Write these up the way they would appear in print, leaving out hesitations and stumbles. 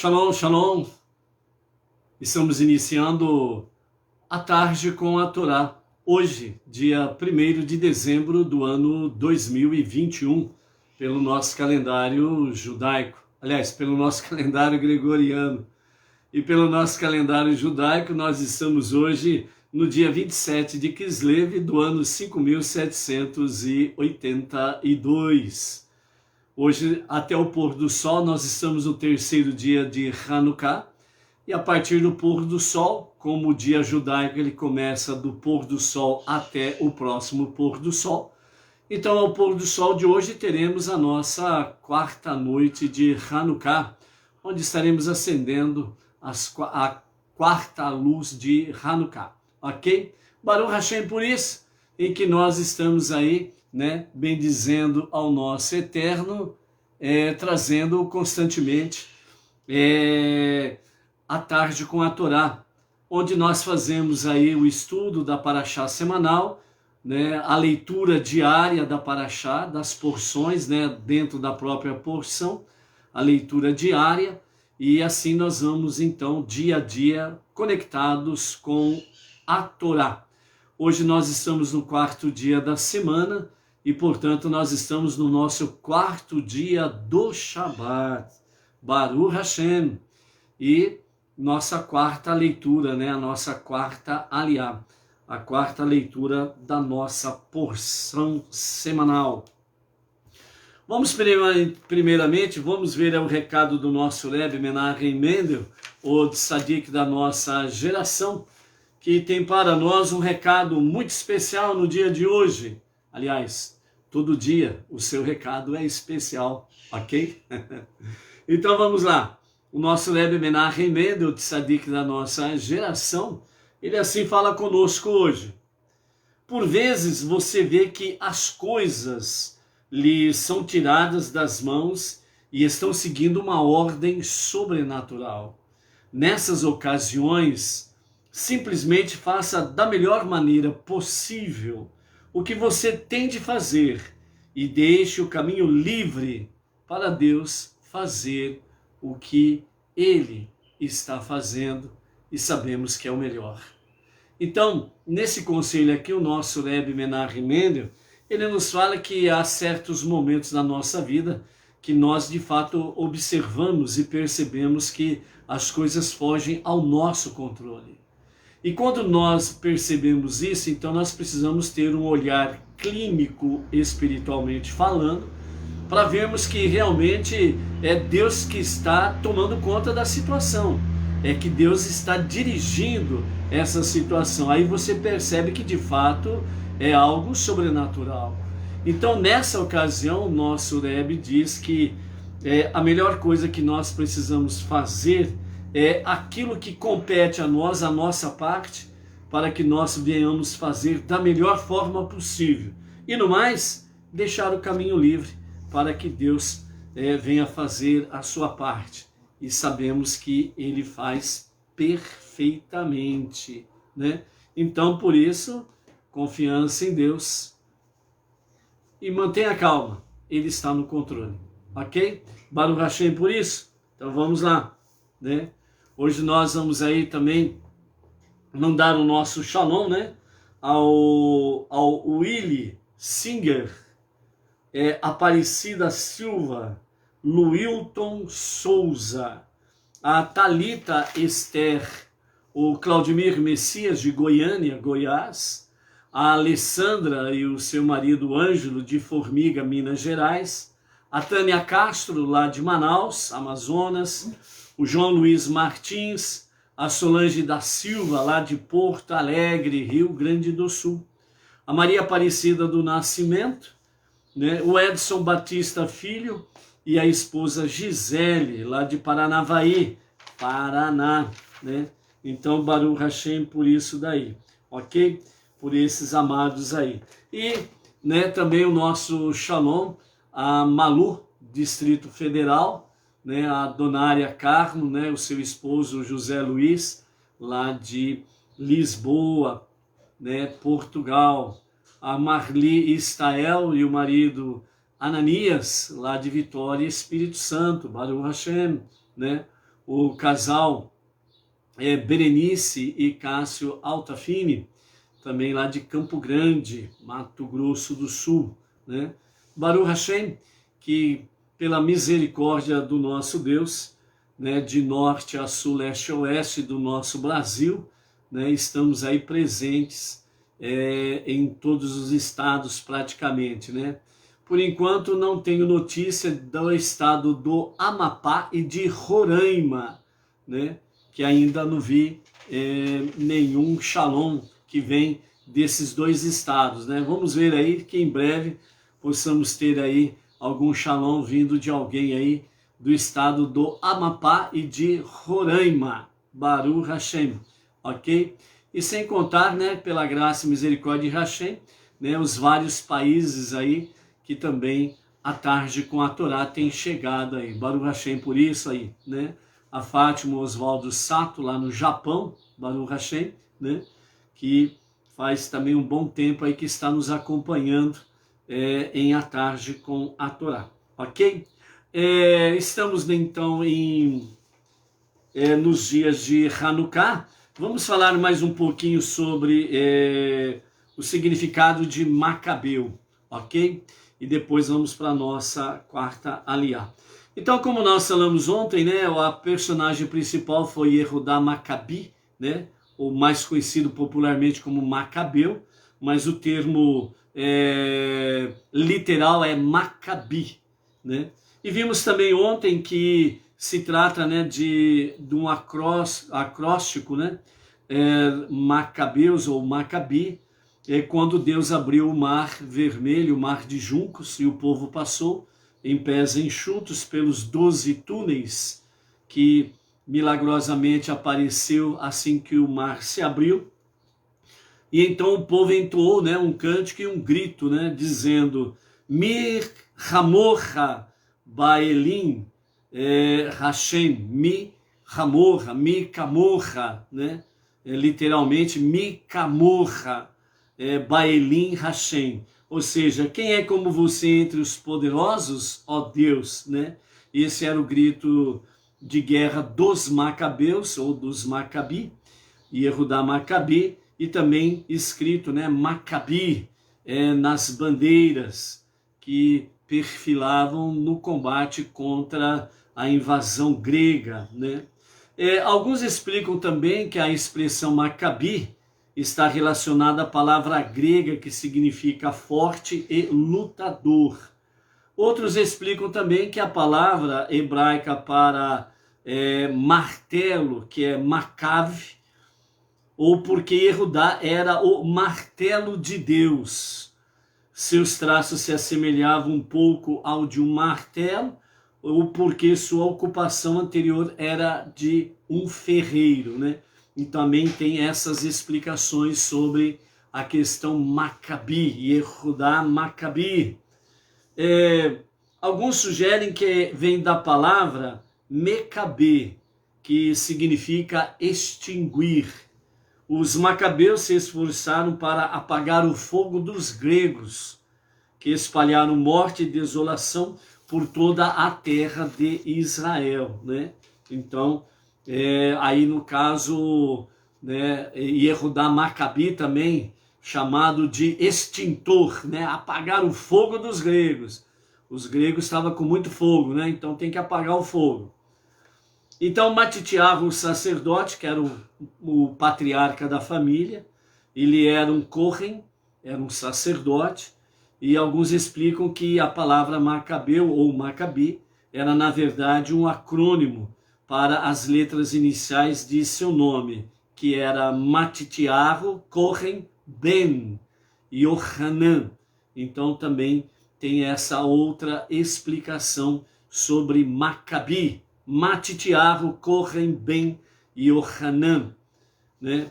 Shalom, shalom. Estamos iniciando a tarde com a Torá. Hoje, dia 1º de dezembro do ano 2021, pelo nosso calendário judaico. Aliás, pelo nosso calendário gregoriano. E pelo nosso calendário judaico, nós estamos hoje no dia 27 de Kislev do ano 5782. Hoje, até o pôr do sol, nós estamos no terceiro dia de Hanukkah. E a partir do pôr do sol, como o dia judaico ele começa do pôr do sol até o próximo pôr do sol. Então, ao pôr do sol de hoje, teremos a nossa quarta noite de Hanukkah, onde estaremos acendendo a quarta luz de Hanukkah. Ok? Baruch Hashem por isso, em que nós estamos aí, bendizendo ao nosso Eterno, trazendo constantemente a tarde com a Torá, onde nós fazemos aí o estudo da Parashá semanal, a leitura diária da Parashá, das porções, dentro da própria porção, a leitura diária, e assim nós vamos então dia a dia conectados com a Torá. Hoje nós estamos no quarto dia da semana, e, portanto, nós estamos no nosso quarto dia do Shabat, Baruch Hashem, e nossa quarta leitura, a nossa quarta aliá, a quarta leitura da nossa porção semanal. Vamos primeiramente, vamos ver o recado do nosso Rebbe Menachem Mendel, o tzadik da nossa geração, que tem para nós um recado muito especial no dia de hoje. Aliás, todo dia o seu recado é especial, ok? Então vamos lá. O nosso Rebbe Menachem Mendel, o tzadik da nossa geração, ele assim fala conosco hoje. Por vezes você vê que as coisas lhe são tiradas das mãos e estão seguindo uma ordem sobrenatural. Nessas ocasiões, simplesmente faça da melhor maneira possível o que você tem de fazer e deixe o caminho livre para Deus fazer o que Ele está fazendo e sabemos que é o melhor. Então, nesse conselho aqui, o nosso Rebbe Menachem Mendel, ele nos fala que há certos momentos na nossa vida que nós de fato observamos e percebemos que as coisas fogem ao nosso controle. E quando nós percebemos isso, então nós precisamos ter um olhar clínico, espiritualmente falando, para vermos que realmente é Deus que está tomando conta da situação, é que Deus está dirigindo essa situação. Aí você percebe que de fato é algo sobrenatural. Então nessa ocasião, nosso Rebbe diz que a melhor coisa que nós precisamos fazer é aquilo que compete a nós, a nossa parte, para que nós venhamos fazer da melhor forma possível. E no mais, deixar o caminho livre para que Deus venha fazer a sua parte. E sabemos que Ele faz perfeitamente, Então, por isso, confiança em Deus e mantenha calma. Ele está no controle, ok? Baruch Hashem por isso. Então vamos lá, Hoje nós vamos aí também mandar o nosso shalom, ao Willy Singer, Aparecida Silva, Luilton Souza, a Thalita Esther, o Claudimir Messias de Goiânia, Goiás, a Alessandra e o seu marido Ângelo de Formiga, Minas Gerais, a Tânia Castro, lá de Manaus, Amazonas, o João Luiz Martins, a Solange da Silva, lá de Porto Alegre, Rio Grande do Sul, a Maria Aparecida do Nascimento, o Edson Batista Filho e a esposa Gisele, lá de Paranavaí, Paraná, Então, Baruch Hashem por isso daí, ok? Por esses amados aí. E também o nosso shalom a Malu, Distrito Federal, a Donária Carmo, o seu esposo José Luiz, lá de Lisboa, Portugal, a Marli Istael e o marido Ananias, lá de Vitória, Espírito Santo, Baruch Hashem, o casal Berenice e Cássio Altafini, também lá de Campo Grande, Mato Grosso do Sul, né? Baruch Hashem, que pela misericórdia do nosso Deus, né, de norte a sul, leste a oeste do nosso Brasil, né, estamos aí presentes em todos os estados praticamente, né? Por enquanto não tenho notícia do estado do Amapá e de Roraima, né? Que ainda não vi nenhum shalom que vem desses dois estados, né? Vamos ver aí que em breve possamos ter aí algum shalom vindo de alguém aí do estado do Amapá e de Roraima, Baruch Hashem, ok? E sem contar, né, pela graça e misericórdia de Hashem, né, os vários países aí que também a tarde com a Torá tem chegado aí, Baruch Hashem por isso aí, né? A Fátima Oswaldo Sato, lá no Japão, Baruch Hashem, né? Que faz também um bom tempo aí que está nos acompanhando em A Tarde com a Torá, ok? Estamos então nos dias de Hanukkah. Vamos falar mais um pouquinho sobre o significado de Macabeu, ok? E depois vamos para a nossa quarta aliá. Então, como nós falamos ontem, né, a personagem principal foi Yehudá Macabi, né, ou mais conhecido popularmente como Macabeu, mas o termo literal é Macabi, né? E vimos também ontem que se trata, né, de um acróstico, né, Macabeus ou Macabi, quando Deus abriu o mar vermelho, o mar de juncos, e o povo passou em pés enxutos pelos 12 túneis que milagrosamente apareceu assim que o mar se abriu. E então o povo entoou, né, um cântico e um grito, né, dizendo: Mir Hamorra Baelim Hashem, Mi Hamorra, Mi Kamorra, né, literalmente Mi Kamorra Baelim Hashem. Ou seja, quem é como você entre os poderosos, ó Deus, né? Esse era o grito de guerra dos Macabeus, ou dos Macabi, Yehudá Macabi, e também escrito, né, Macabi, nas bandeiras que perfilavam no combate contra a invasão grega, né? Alguns explicam também que a expressão Macabi está relacionada à palavra grega que significa forte e lutador. Outros explicam também que a palavra hebraica para martelo, que é makav, ou porque Yehudá era o martelo de Deus. Seus traços se assemelhavam um pouco ao de um martelo, ou porque sua ocupação anterior era de um ferreiro, né? E também tem essas explicações sobre a questão Macabi, Yehudá Macabi. Alguns sugerem que vem da palavra Mecabe, que significa extinguir. Os macabeus se esforçaram para apagar o fogo dos gregos, que espalharam morte e desolação por toda a terra de Israel, né? Então, aí no caso, né, Yehudá Macabi também, chamado de extintor, né? Apagar o fogo dos gregos. Os gregos estavam com muito fogo, né? Então tem que apagar o fogo. Então Matitiahu, o sacerdote, que era o patriarca da família, ele era um Kohen, era um sacerdote, e alguns explicam que a palavra Macabeu ou Macabi era na verdade um acrônimo para as letras iniciais de seu nome, que era Matitiahu Kohen Ben Yohanan. Então também tem essa outra explicação sobre Macabi, Matitiahu Kohen Ben Yohanan, né?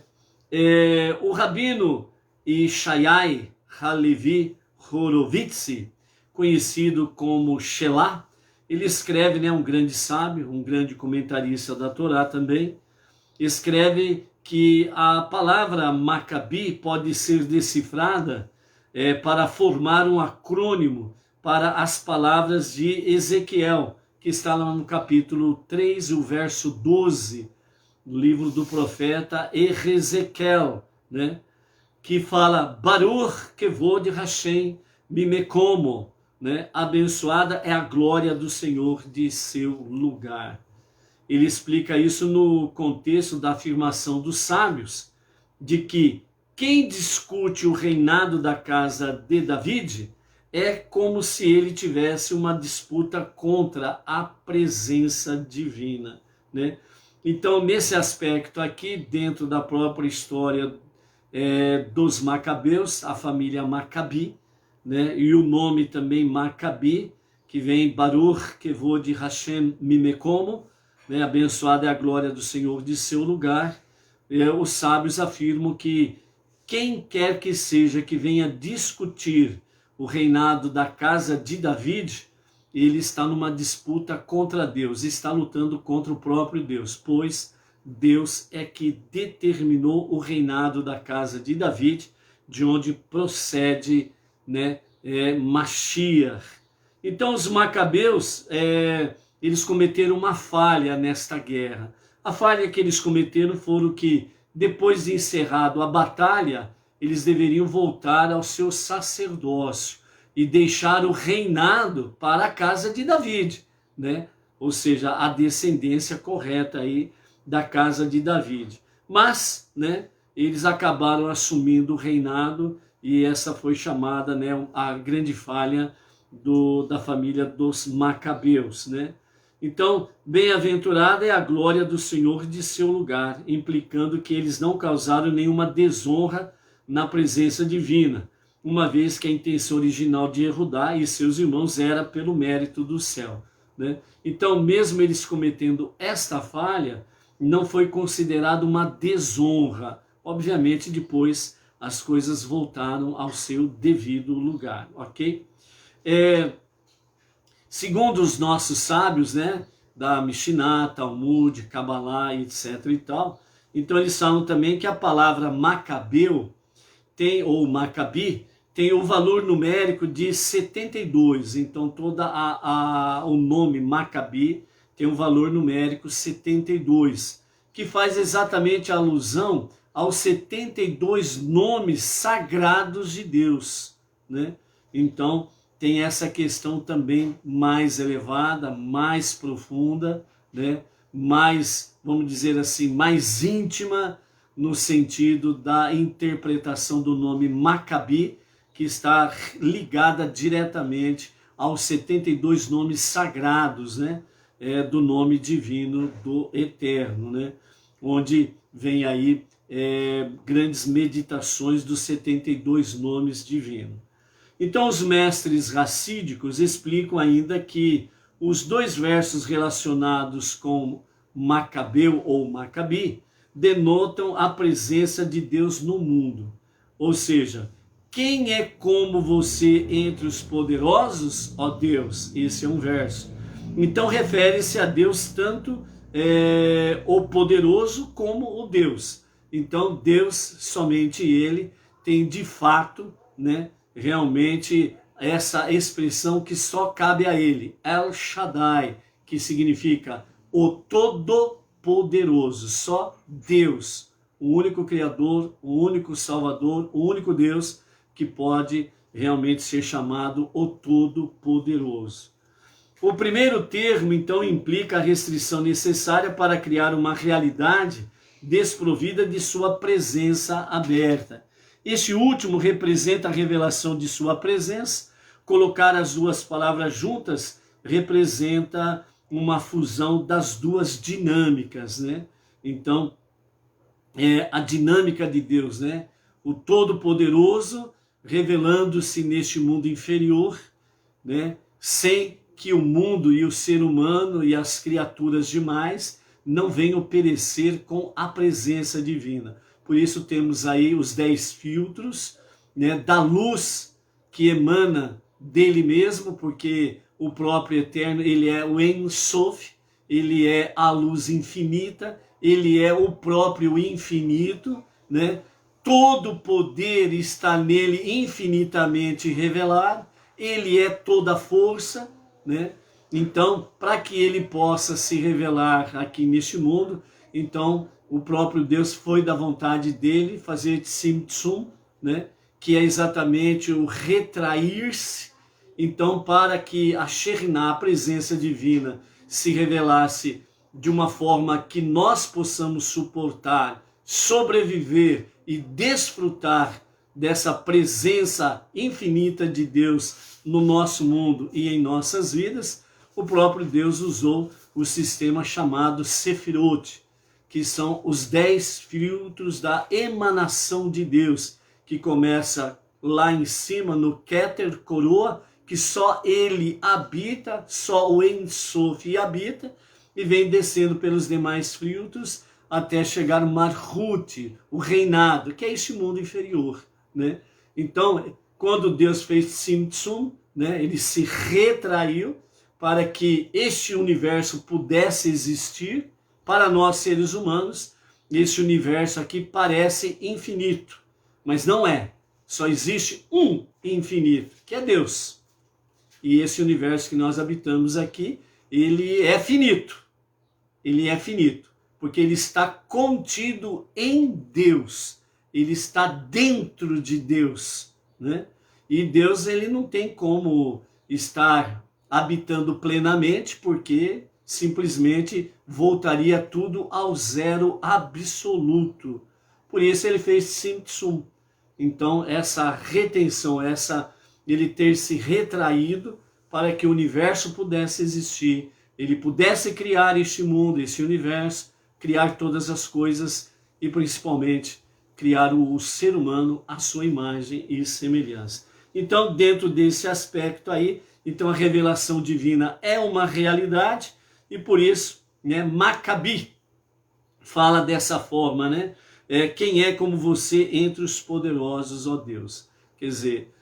O rabino Ishayai Halevi Horovitz, conhecido como Shelah, ele escreve, né, um grande sábio, um grande comentarista da Torá também, escreve que a palavra Macabi pode ser decifrada para formar um acrônimo para as palavras de Ezequiel, que está lá no capítulo 3, o verso 12, no livro do profeta Ezequiel, né? Que fala, Baruch kevod Hashem mimekomo, né? Abençoada é a glória do Senhor de seu lugar. Ele explica isso no contexto da afirmação dos sábios, de que quem discute o reinado da casa de David é como se ele tivesse uma disputa contra a presença divina, né? Então, nesse aspecto aqui, dentro da própria história dos Macabeus, a família Macabi, né? E o nome também Macabi, que vem Baruch kevod Hashem mimekomo, né? Abençoada é a glória do Senhor de seu lugar. Os sábios afirmam que quem quer que seja que venha discutir o reinado da casa de David, ele está numa disputa contra Deus, está lutando contra o próprio Deus, pois Deus é que determinou o reinado da casa de David, de onde procede, né, Mashiach. Então os macabeus, eles cometeram uma falha nesta guerra. A falha que eles cometeram foram que, depois de encerrado a batalha, eles deveriam voltar ao seu sacerdócio e deixar o reinado para a casa de David, né? Ou seja, a descendência correta aí da casa de David. Mas, né, eles acabaram assumindo o reinado e essa foi chamada, né, a grande falha da família dos Macabeus, né? Então, bem-aventurada é a glória do Senhor de seu lugar, implicando que eles não causaram nenhuma desonra na presença divina, uma vez que a intenção original de Jehudá e seus irmãos era pelo mérito do céu, né? Então, mesmo eles cometendo esta falha, não foi considerado uma desonra. Obviamente, depois as coisas voltaram ao seu devido lugar, ok? Segundo os nossos sábios, né, da Mishnah, Talmud, Kabbalah, etc. e tal, então eles falam também que a palavra Macabeu, ou Macabi, tem o valor numérico de 72. Então todo o nome Macabi tem um valor numérico 72, que faz exatamente alusão aos 72 nomes sagrados de Deus, né? Então tem essa questão também mais elevada, mais profunda, né? Mais, vamos dizer assim, mais íntima, no sentido da interpretação do nome Macabi, que está ligada diretamente aos 72 nomes sagrados, né? Do nome divino do Eterno, né? Onde vem aí grandes meditações dos 72 nomes divinos. Então os mestres racídicos explicam ainda que os dois versos relacionados com Macabeu ou Macabi denotam a presença de Deus no mundo. Ou seja, quem é como você entre os poderosos, ó Deus? Esse é um verso. Então refere-se a Deus tanto o poderoso como o Deus. Então Deus, somente Ele, tem de fato, né, realmente essa expressão que só cabe a Ele, El Shaddai, que significa o Todo-Poderoso, só Deus, o único Criador, o único Salvador, o único Deus que pode realmente ser chamado o Todo-Poderoso. O primeiro termo, então, implica a restrição necessária para criar uma realidade desprovida de sua presença aberta. Este último representa a revelação de sua presença. Colocar as duas palavras juntas representa uma fusão das duas dinâmicas, né? Então, a dinâmica de Deus, né? O Todo-Poderoso revelando-se neste mundo inferior, né? Sem que o mundo e o ser humano e as criaturas demais não venham perecer com a presença divina. Por isso temos aí os 10 filtros, né, da luz que emana dele mesmo, porque o próprio Eterno, ele é o Ein Sof, ele é a luz infinita, ele é o próprio infinito, né? Todo poder está nele infinitamente revelado, ele é toda força, né? Então, para que ele possa se revelar aqui neste mundo, então o próprio Deus foi da vontade dele fazer Tzimtzum, né? Que é exatamente o retrair-se. Então, para que a Shekhinah, a presença divina, se revelasse de uma forma que nós possamos suportar, sobreviver e desfrutar dessa presença infinita de Deus no nosso mundo e em nossas vidas, o próprio Deus usou o sistema chamado Sefirot, que são os 10 filtros da emanação de Deus, que começa lá em cima no Keter, coroa, que só ele habita, só o Ein Sof habita, e vem descendo pelos demais filtros até chegar no Malchut, o reinado, que é este mundo inferior, né? Então, quando Deus fez Tzimtzum, né, ele se retraiu para que este universo pudesse existir. Para nós seres humanos, este universo aqui parece infinito, mas não é. Só existe um infinito, que é Deus. E esse universo que nós habitamos aqui, ele é finito. Ele é finito, porque ele está contido em Deus. Ele está dentro de Deus, né? E Deus, ele não tem como estar habitando plenamente, porque simplesmente voltaria tudo ao zero absoluto. Por isso ele fez Tzimtzum. Então essa retenção, ele ter se retraído para que o universo pudesse existir, ele pudesse criar este mundo, este universo, criar todas as coisas e principalmente criar o ser humano à sua imagem e semelhança. Então, dentro desse aspecto aí, então a revelação divina é uma realidade e por isso, né, Macabi fala dessa forma, né? Quem é como você entre os poderosos, ó Deus? Quer dizer,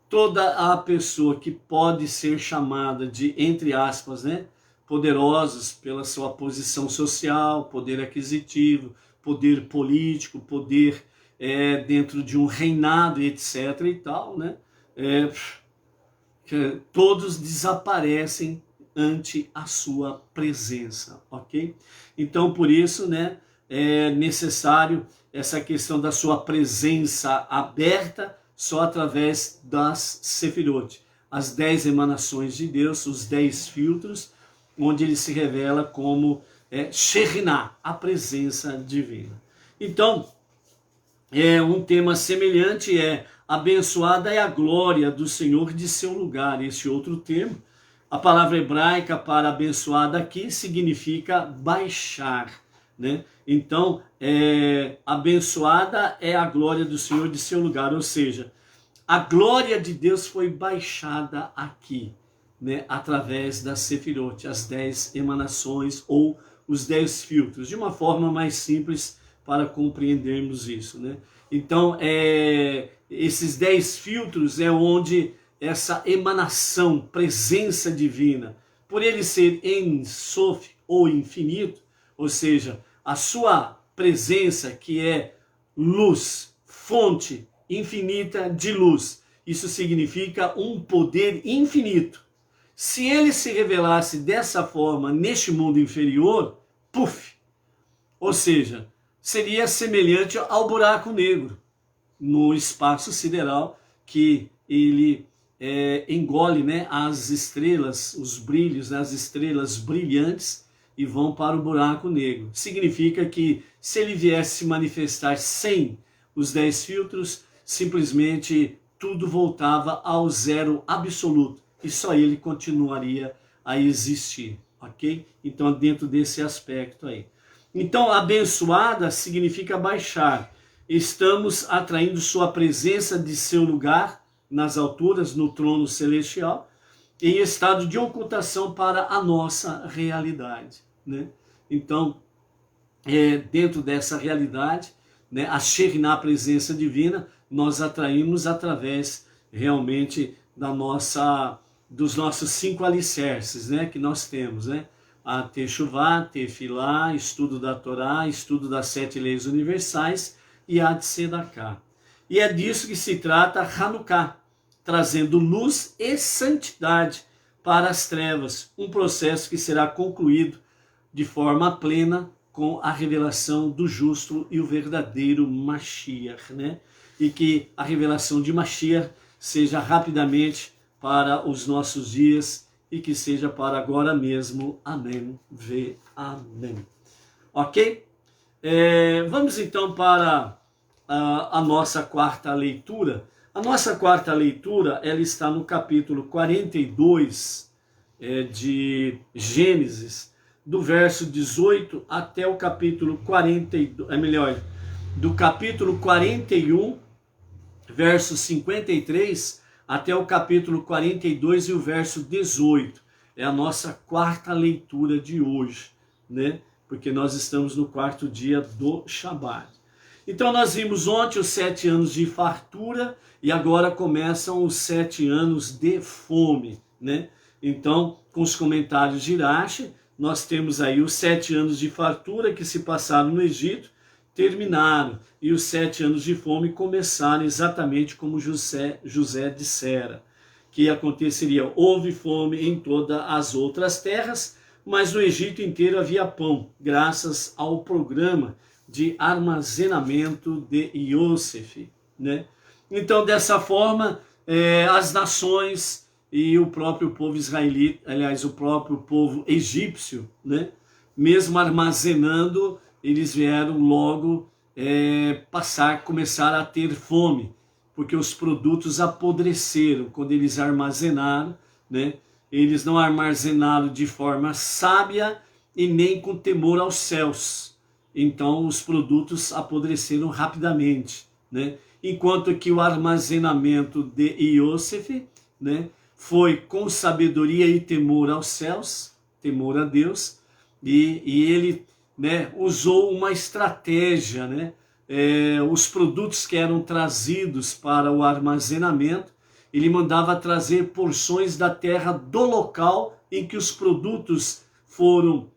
toda a pessoa que pode ser chamada de, entre aspas, né, poderosos pela sua posição social, poder aquisitivo, poder político, poder dentro de um reinado, etc. e tal, né? Todos desaparecem ante a sua presença, ok? Então, por isso, né, é necessário essa questão da sua presença aberta só através das Sefirot, as 10 emanações de Deus, os 10 filtros, onde ele se revela como Shekhinah, a presença divina. Então, um tema semelhante abençoada é a glória do Senhor de seu lugar. Esse outro termo, a palavra hebraica para abençoada aqui significa baixar, né? Então, abençoada é a glória do Senhor de seu lugar, ou seja, a glória de Deus foi baixada aqui, né? Através das Sefirot, as 10 emanações ou os 10 filtros, de uma forma mais simples para compreendermos isso, né? Então, esses 10 filtros é onde essa emanação, presença divina, por ele ser Ein Sof ou infinito, ou seja, a sua presença que é luz, fonte infinita de luz, isso significa um poder infinito. Se ele se revelasse dessa forma neste mundo inferior, puf, ou seja, seria semelhante ao buraco negro no espaço sideral, que ele engole, né, as estrelas, os brilhos, né, as estrelas brilhantes e vão para o buraco negro. Significa que se ele viesse se manifestar sem os 10 filtros, simplesmente tudo voltava ao zero absoluto e só ele continuaria a existir, ok? Então, dentro desse aspecto aí. Então, abençoada significa baixar. Estamos atraindo sua presença de seu lugar nas alturas, no trono celestial, em estado de ocultação para a nossa realidade, né? Então, dentro dessa realidade, né, a Shekhinah, a presença divina, nós atraímos através realmente dos nossos 5 alicerces, né, que nós temos, né? A Teshuvah, Tefilá, estudo da Torá, estudo das 7 leis universais e a Tzedakah. E é disso que se trata Hanukkah, trazendo luz e santidade para as trevas, um processo que será concluído de forma plena com a revelação do justo e o verdadeiro Mashiach, né? E que a revelação de Mashiach seja rapidamente para os nossos dias e que seja para agora mesmo. Amém. Vê. Amém. Ok? Vamos então para a nossa quarta leitura. A nossa quarta leitura, ela está no capítulo 42 de Gênesis, do verso 18 até o capítulo 42, do capítulo 41, verso 53, até o capítulo 42 e o verso 18. É a nossa quarta leitura de hoje, né? Porque nós estamos no quarto dia do Shabat. Então nós vimos ontem os 7 anos de fartura e agora começam os 7 anos de fome, né? Então, com os comentários de Rashi, nós temos aí os 7 anos de fartura que se passaram no Egito, terminaram, e os 7 anos de fome começaram exatamente como José dissera, que aconteceria. Houve fome em todas as outras terras, mas no Egito inteiro havia pão, graças ao programa de armazenamento de Yosef, né? Então, dessa forma, as nações e o próprio povo israelita, aliás, o próprio povo egípcio, né? Mesmo armazenando, eles vieram logo começar a ter fome, porque os produtos apodreceram quando eles armazenaram, né? Eles não armazenaram de forma sábia e nem com temor aos céus. Então os produtos apodreceram rapidamente, né? Enquanto que o armazenamento de Yosef, né, foi com sabedoria e temor aos céus, temor a Deus, e ele, né, usou uma estratégia, né? Os produtos que eram trazidos para o armazenamento, ele mandava trazer porções da terra do local em que os produtos foram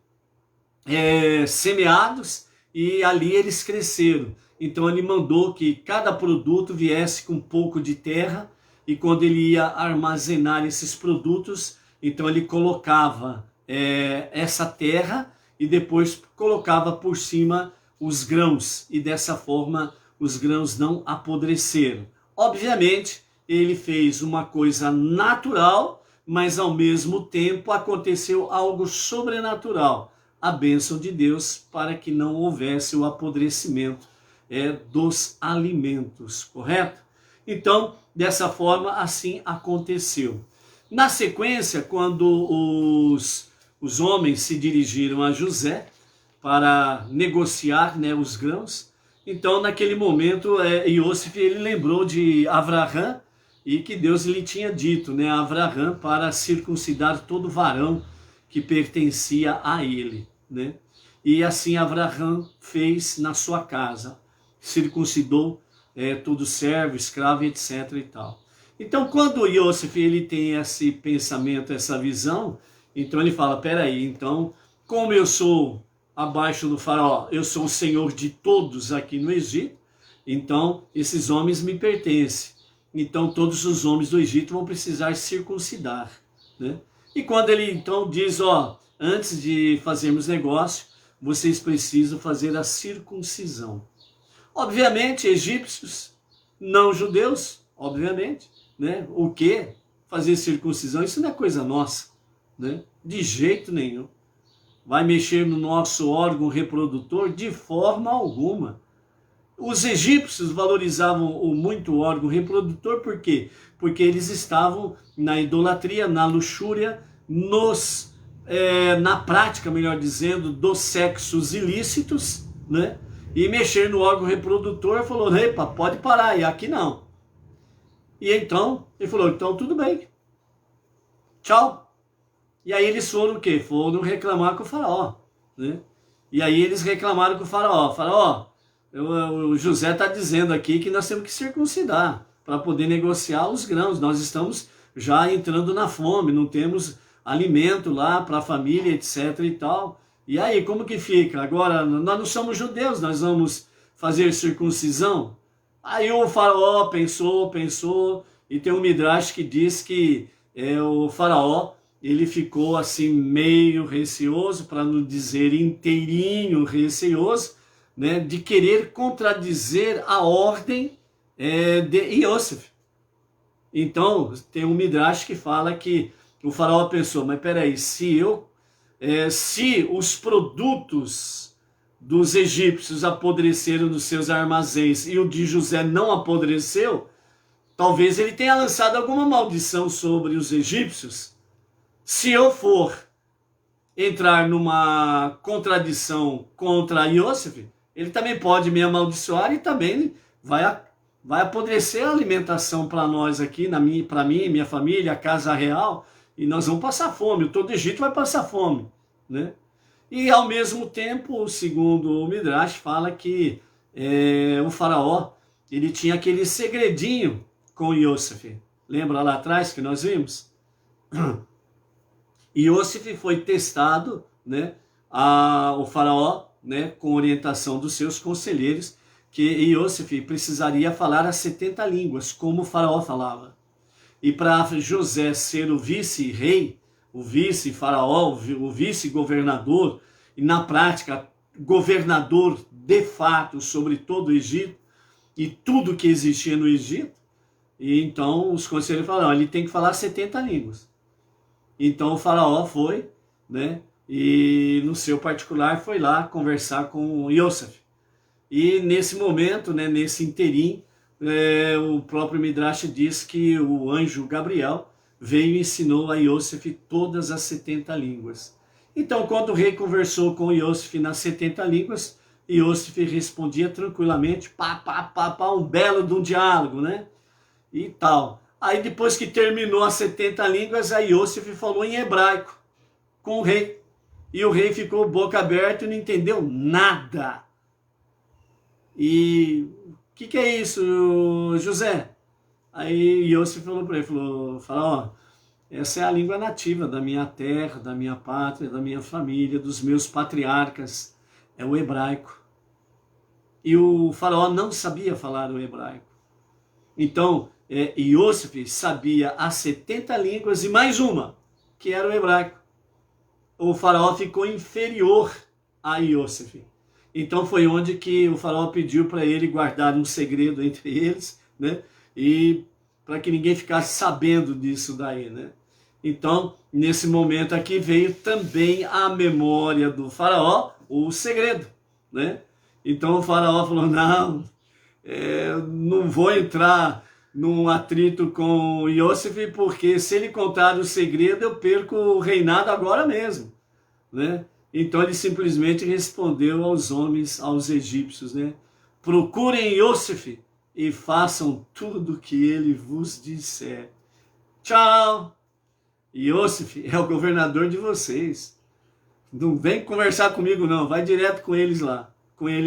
semeados, e ali eles cresceram. Então ele mandou que cada produto viesse com um pouco de terra, e quando ele ia armazenar esses produtos, então ele colocava essa terra e depois colocava por cima os grãos, e dessa forma os grãos não apodreceram. Obviamente, ele fez uma coisa natural, mas ao mesmo tempo aconteceu algo sobrenatural, a bênção de Deus, para que não houvesse o apodrecimento dos alimentos, correto? Então, dessa forma, assim aconteceu. Na sequência, quando os homens se dirigiram a José para negociar, né, os grãos, então naquele momento Yosef, ele lembrou de Avraham, e que Deus lhe tinha dito, né, a Avraham, para circuncidar todo varão que pertencia a ele, né? E assim Avraham fez na sua casa, circuncidou todo servo, escravo, etc. e tal. Então, quando Yosef, ele tem esse pensamento, essa visão, então ele fala, peraí, então, como eu sou abaixo do faraó, eu sou o senhor de todos aqui no Egito, então esses homens me pertencem. Então todos os homens do Egito vão precisar circuncidar, né? E quando ele então diz, antes de fazermos negócio, vocês precisam fazer a circuncisão. Obviamente, egípcios, não judeus, obviamente, né? O que? Fazer circuncisão, isso não é coisa nossa, né? De jeito nenhum. Vai mexer no nosso órgão reprodutor? De forma alguma. Os egípcios valorizavam muito o órgão reprodutor, por quê? Porque eles estavam na idolatria, na luxúria, na prática, melhor dizendo, dos sexos ilícitos, né? E mexer no órgão reprodutor, falou, epa, pode parar, e aqui não. E então, ele falou, então tudo bem, tchau. E aí eles foram o quê? Foram reclamar com o faraó, né? E aí eles reclamaram com o faraó, o José está dizendo aqui que nós temos que circuncidar para poder negociar os grãos. Nós estamos já entrando na fome, não temos alimento lá para a família, etc. e tal. E aí, como que fica? Agora, nós não somos judeus, nós vamos fazer circuncisão? Aí o faraó pensou, e tem um Midrash que diz que o faraó, ele ficou assim meio receoso, para não dizer inteirinho receoso, né, de querer contradizer a ordem de Iosif. Então, tem um Midrash que fala que o faraó pensou, mas peraí, se os produtos dos egípcios apodreceram nos seus armazéns e o de José não apodreceu, talvez ele tenha lançado alguma maldição sobre os egípcios. Se eu for entrar numa contradição contra Iosif, ele também pode me amaldiçoar e também vai apodrecer a alimentação para nós aqui, para mim, minha família, a casa real, e nós vamos passar fome. Todo Egito vai passar fome, né? E ao mesmo tempo, segundo o Midrash, fala que o faraó, ele tinha aquele segredinho com Iosif. Lembra lá atrás que nós vimos? Iosif foi testado, né, o faraó, né, com orientação dos seus conselheiros, que Iosif precisaria falar as 70 línguas, como o faraó falava. E para José ser o vice-rei, o vice-faraó, o vice-governador, e na prática, governador de fato sobre todo o Egito, e tudo que existia no Egito, e então os conselheiros falaram, ele tem que falar 70 línguas. Então o faraó foi, né, e no seu particular foi lá conversar com Iosif. E nesse momento, né, nesse interim, o próprio Midrash diz que o anjo Gabriel veio e ensinou a Iosif todas as 70 línguas. Então, quando o rei conversou com Iosif nas 70 línguas, Iosif respondia tranquilamente, um belo de um diálogo, né? E tal. Aí depois que terminou as 70 línguas, a Iosif falou em hebraico com o rei. E o rei ficou boca aberta e não entendeu nada. E o que é isso, José? Aí Iosif falou para ele, faraó, essa é a língua nativa da minha terra, da minha pátria, da minha família, dos meus patriarcas, é o hebraico. E o faraó não sabia falar o hebraico. Então, Iosif sabia as 70 línguas e mais uma, que era o hebraico. O faraó ficou inferior a Iosif. Então foi onde que o faraó pediu para ele guardar um segredo entre eles, né? E para que ninguém ficasse sabendo disso daí, né? Então, nesse momento aqui veio também a memória do faraó, o segredo, né? Então o faraó falou, não vou entrar num atrito com Iosif, porque se ele contar o segredo, eu perco o reinado agora mesmo, né? Então ele simplesmente respondeu aos homens, aos egípcios, né? Procurem Iosif e façam tudo o que ele vos disser. Tchau! Iosif é o governador de vocês. Não vem conversar comigo não, vai direto com ele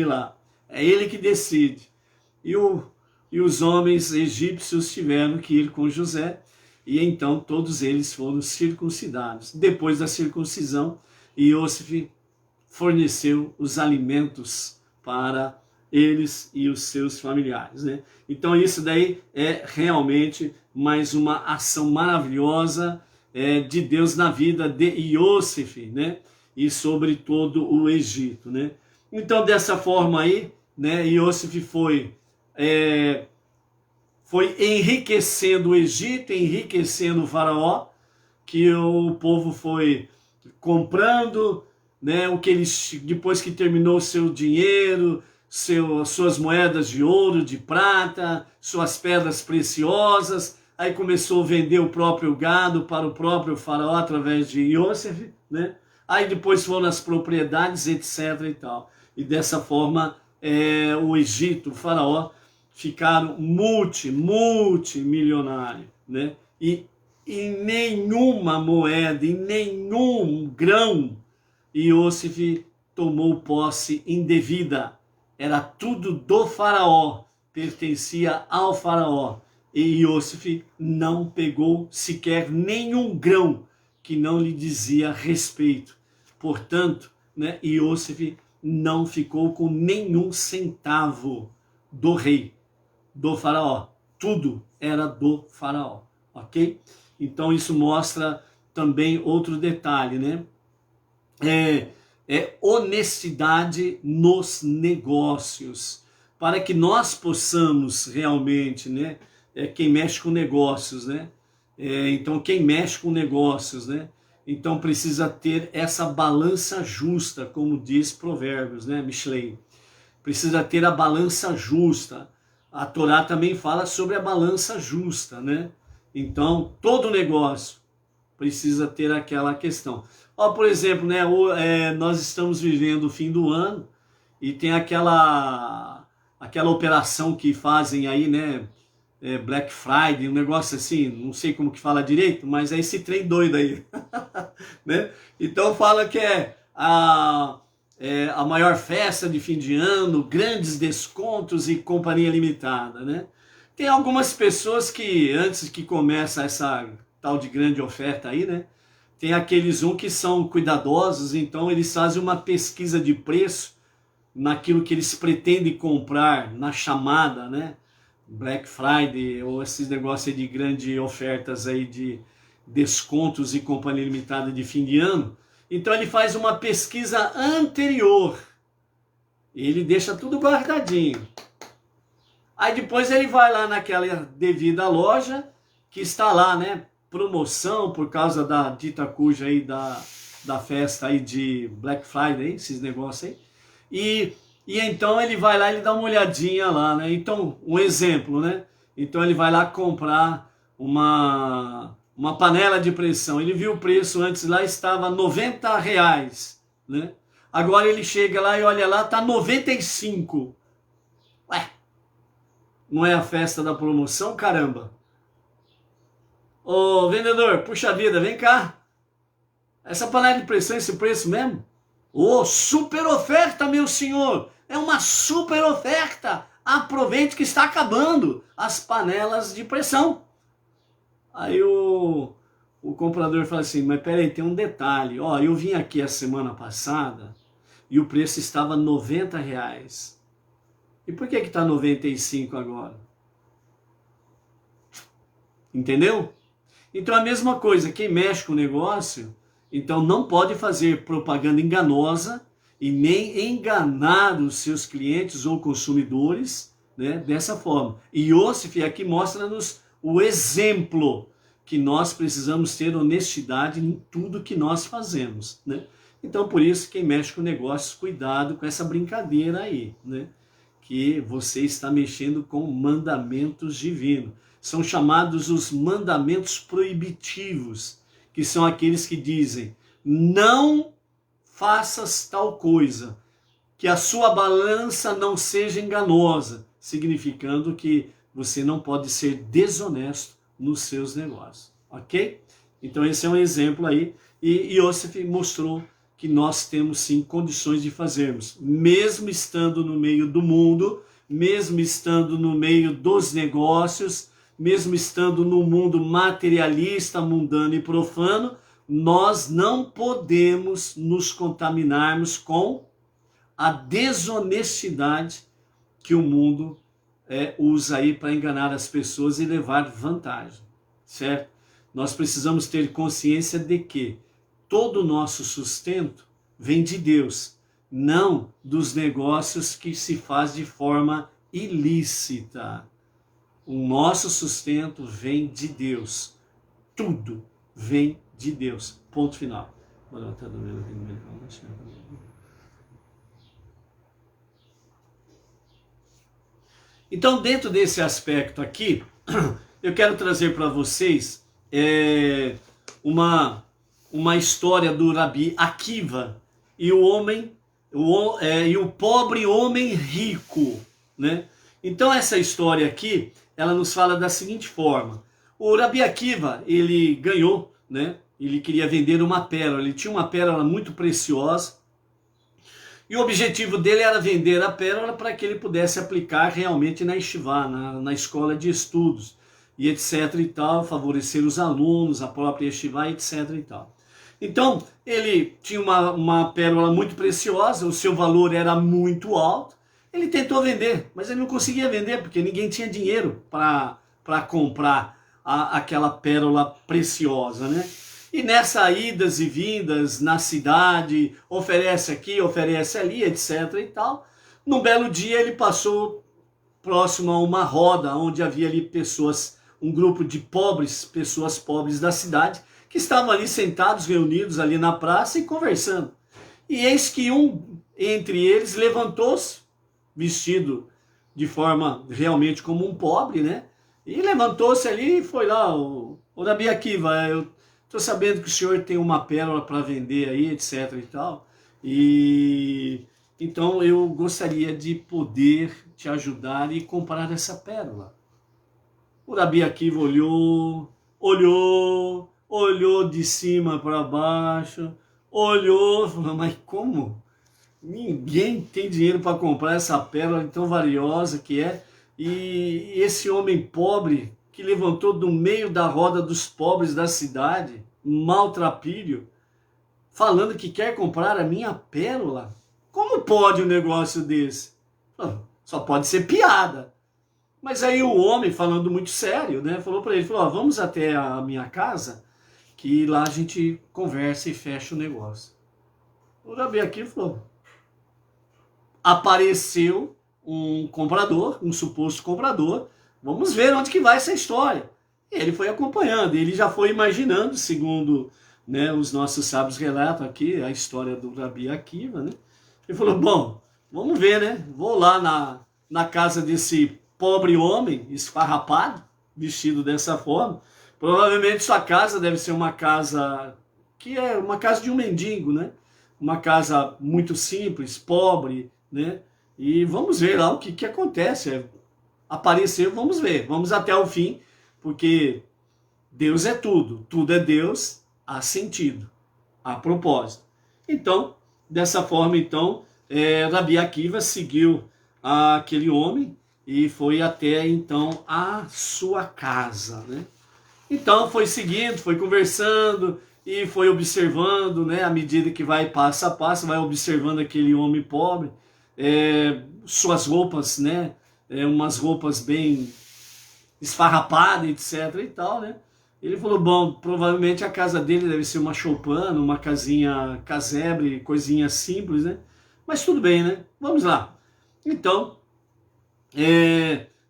lá. É ele que decide. E os homens egípcios tiveram que ir com José, e então todos eles foram circuncidados. Depois da circuncisão, Iosif forneceu os alimentos para eles e os seus familiares, né? Então isso daí é realmente mais uma ação maravilhosa de Deus na vida de Iosif, né? E sobre todo o Egito, né? Então dessa forma aí, né, Iosif foi enriquecendo o Egito, enriquecendo o faraó, que o povo foi comprando, né, o que eles, depois que terminou o seu dinheiro, suas moedas de ouro, de prata, suas pedras preciosas, aí começou a vender o próprio gado para o próprio faraó através de Iosif, né? Aí depois foram as propriedades, etc. e tal. E dessa forma, o Egito, o faraó, ficaram multimilionário, né? E em nenhuma moeda, em nenhum grão, Iosif tomou posse indevida. Era tudo do faraó, pertencia ao faraó. E Iosif não pegou sequer nenhum grão que não lhe dizia respeito. Portanto, né, Iosif não ficou com nenhum centavo do rei, do faraó. Tudo era do faraó, ok? Então isso mostra também outro detalhe, né? É honestidade nos negócios, para que nós possamos realmente, né? Quem mexe com negócios, né? Então quem mexe com negócios, né? Então precisa ter essa balança justa, como diz Provérbios, né, Michelei? Precisa ter a balança justa. A Torá também fala sobre a balança justa, né? Então todo negócio precisa ter aquela questão. Ó, por exemplo, né, nós estamos vivendo o fim do ano e tem aquela operação que fazem aí, né? Black Friday, um negócio assim, não sei como que fala direito, mas é esse trem doido aí, né? Então fala que é a maior festa de fim de ano, grandes descontos e companhia limitada, né? Tem algumas pessoas que, antes que começa essa tal de grande oferta aí, né? Tem aqueles que são cuidadosos, então eles fazem uma pesquisa de preço naquilo que eles pretendem comprar na chamada, né? Black Friday ou esses negócios aí de grandes ofertas aí de descontos e companhia limitada de fim de ano. Então ele faz uma pesquisa anterior. Ele deixa tudo guardadinho. Aí depois ele vai lá naquela devida loja que está lá, né? Promoção por causa da dita cuja aí da festa aí de Black Friday, esses negócios aí. E então ele vai lá e ele dá uma olhadinha lá, né? Então, um exemplo, né? Então ele vai lá comprar uma panela de pressão. Ele viu o preço antes lá, estava R$90, né? Agora ele chega lá e olha lá, tá 95. Ué, não é a festa da promoção, caramba? Ô vendedor, puxa vida, vem cá. Essa panela de pressão, esse preço mesmo? Ô, super oferta, meu senhor! É uma super oferta! Aproveite que está acabando as panelas de pressão. Aí o comprador fala assim, mas peraí, tem um detalhe. Ó, eu vim aqui a semana passada e o preço estava R$90. E por que está 95 agora? Entendeu? Então a mesma coisa, quem mexe com o negócio, então não pode fazer propaganda enganosa e nem enganar os seus clientes ou consumidores, né, dessa forma. E Yosef aqui mostra-nos o exemplo que nós precisamos ter honestidade em tudo que nós fazemos, né? Então por isso quem mexe com negócios, cuidado com essa brincadeira aí, né? Que você está mexendo com mandamentos divinos. São chamados os mandamentos proibitivos, que são aqueles que dizem, não faças tal coisa, que a sua balança não seja enganosa, significando que você não pode ser desonesto nos seus negócios, ok? Então esse é um exemplo aí, e Yosef mostrou que nós temos sim condições de fazermos, mesmo estando no meio do mundo, mesmo estando no meio dos negócios, mesmo estando no mundo materialista, mundano e profano, nós não podemos nos contaminarmos com a desonestidade que o mundo usa aí para enganar as pessoas e levar vantagem, certo? Nós precisamos ter consciência de que todo o nosso sustento vem de Deus, não dos negócios que se faz de forma ilícita. O nosso sustento vem de Deus. Tudo vem de Deus. Ponto final. Então, dentro desse aspecto aqui, eu quero trazer para vocês uma história do Rabi Akiva e o pobre homem rico, né? Então essa história aqui, ela nos fala da seguinte forma. O Rabi Akiva, ele ganhou, né? Ele queria vender uma pérola, ele tinha uma pérola muito preciosa, e o objetivo dele era vender a pérola para que ele pudesse aplicar realmente na yeshiva, na escola de estudos, e etc e tal, favorecer os alunos, a própria yeshiva, etc e tal. Então, ele tinha uma pérola muito preciosa, o seu valor era muito alto, ele tentou vender, mas ele não conseguia vender, porque ninguém tinha dinheiro para comprar aquela pérola preciosa, né? E nessas idas e vindas na cidade, oferece aqui, oferece ali, etc. e tal, num belo dia ele passou próximo a uma roda onde havia ali pessoas, um grupo de pobres, pessoas pobres da cidade, que estavam ali sentados, reunidos ali na praça e conversando. E eis que um entre eles levantou-se, vestido de forma realmente como um pobre, né? E levantou-se ali e foi lá, o Rabi Akiva, eu estou sabendo que o senhor tem uma pérola para vender aí, etc e tal, e então eu gostaria de poder te ajudar e comprar essa pérola. O Rabi Akiva olhou de cima para baixo, olhou, falou, mas como? Ninguém tem dinheiro para comprar essa pérola tão valiosa que é. E esse homem pobre que levantou do meio da roda dos pobres da cidade, maltrapilho, falando que quer comprar a minha pérola. Como pode um negócio desse? Só pode ser piada. Mas aí o homem, falando muito sério, né, falou para ele, falou, vamos até a minha casa, que lá a gente conversa e fecha o negócio. O Rabi Akiva falou, apareceu um comprador, um suposto comprador, vamos ver onde que vai essa história. E ele foi acompanhando, ele já foi imaginando, segundo, né, os nossos sábios relatam aqui, a história do Rabi Akiva, né? Ele falou, bom, vamos ver, né? Vou lá na casa desse pobre homem, esfarrapado, vestido dessa forma. Provavelmente sua casa deve ser uma casa que é uma casa de um mendigo, né? Uma casa muito simples, pobre, né? E vamos ver lá o que acontece. Apareceu, vamos ver. Vamos até o fim, porque Deus é tudo. Tudo é Deus, há sentido, há propósito. Então, dessa forma, então, Rabi Akiva seguiu aquele homem e foi até, então, a sua casa, né? Então, foi seguindo, foi conversando e foi observando, né? À medida que vai passo a passo, vai observando aquele homem pobre, suas roupas, né? Umas roupas bem esfarrapadas, etc e tal, né? Ele falou, bom, provavelmente a casa dele deve ser uma choupana, uma casinha casebre, coisinha simples, né? Mas tudo bem, né? Vamos lá. Então,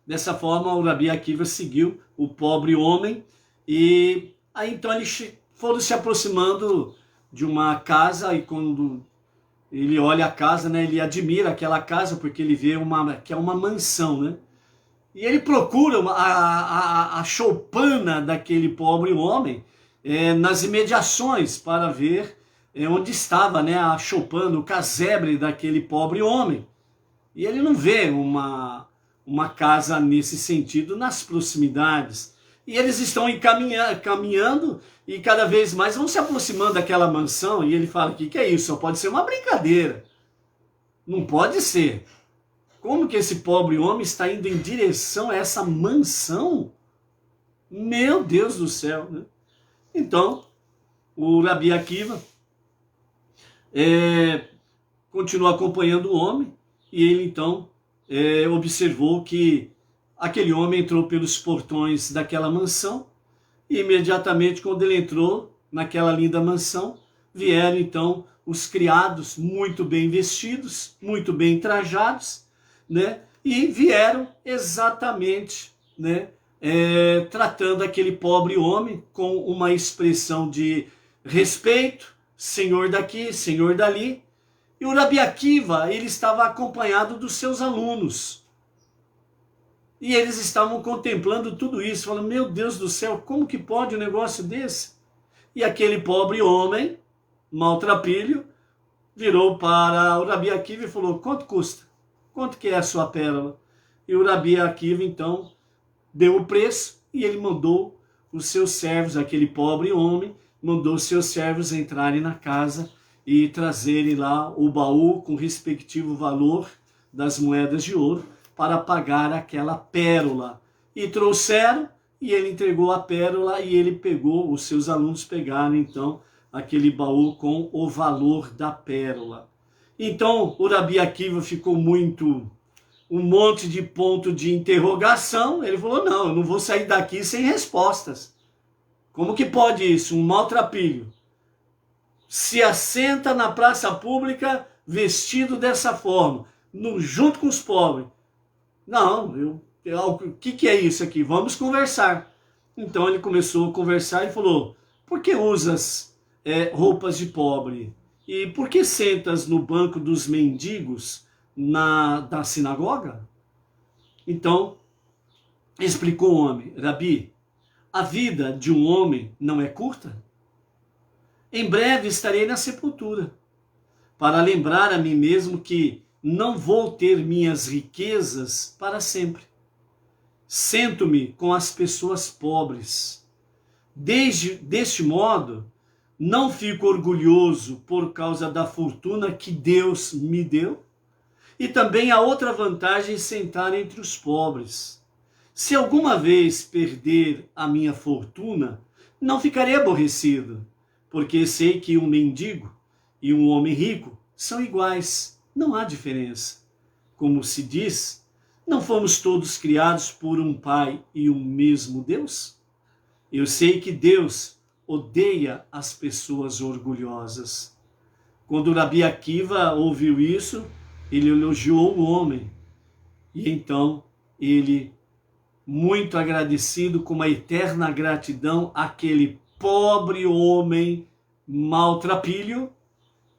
dessa forma, o Rabi Akiva seguiu o pobre homem e aí então eles foram se aproximando de uma casa e quando ele olha a casa, né, ele admira aquela casa porque ele vê que é uma mansão, né? E ele procura a choupana daquele pobre homem nas imediações para ver onde estava, né, a choupana, o casebre daquele pobre homem. E ele não vê uma casa nesse sentido nas proximidades. E eles estão caminhando e cada vez mais vão se aproximando daquela mansão. E ele fala, o que é isso? Só pode ser uma brincadeira. Não pode ser. Como que esse pobre homem está indo em direção a essa mansão? Meu Deus do céu, né? Então, o Rabi Akiva continua acompanhando o homem e ele então observou que aquele homem entrou pelos portões daquela mansão e imediatamente quando ele entrou naquela linda mansão, vieram então os criados muito bem vestidos, muito bem trajados, né? E vieram exatamente, né, tratando aquele pobre homem com uma expressão de respeito, senhor daqui, senhor dali. E o Rabi Akiva, ele estava acompanhado dos seus alunos. E eles estavam contemplando tudo isso, falando, meu Deus do céu, como que pode um negócio desse? E aquele pobre homem, maltrapilho, virou para o Rabi Akiva e falou, quanto custa? Quanto que é a sua pérola? E o Rabi Akiva, então, deu o preço e ele mandou os seus servos, aquele pobre homem, mandou os seus servos entrarem na casa e trazerem lá o baú com o respectivo valor das moedas de ouro para pagar aquela pérola. E trouxeram, e ele entregou a pérola e ele pegou, os seus alunos pegaram então aquele baú com o valor da pérola. Então o Rabi Akiva ficou um monte de ponto de interrogação. Ele falou, não, eu não vou sair daqui sem respostas. Como que pode isso? Um maltrapilho se assenta na praça pública vestido dessa forma, junto com os pobres. Não, o que é isso aqui? Vamos conversar. Então ele começou a conversar e falou: por que usas roupas de pobre? E por que sentas no banco dos mendigos da sinagoga? Então explicou o homem: Rabi, a vida de um homem não é curta? Em breve estarei na sepultura, para lembrar a mim mesmo que não vou ter minhas riquezas para sempre. Sento-me com as pessoas pobres. Deste modo, não fico orgulhoso por causa da fortuna que Deus me deu. E também há outra vantagem: sentar entre os pobres. Se alguma vez perder a minha fortuna, não ficarei aborrecido, porque sei que um mendigo e um homem rico são iguais, não há diferença. Como se diz, não fomos todos criados por um Pai e um mesmo Deus? Eu sei que Deus odeia as pessoas orgulhosas. Quando Rabi Akiva ouviu isso, ele elogiou o homem. E então ele, muito agradecido, com uma eterna gratidão àquele pobre homem maltrapilho,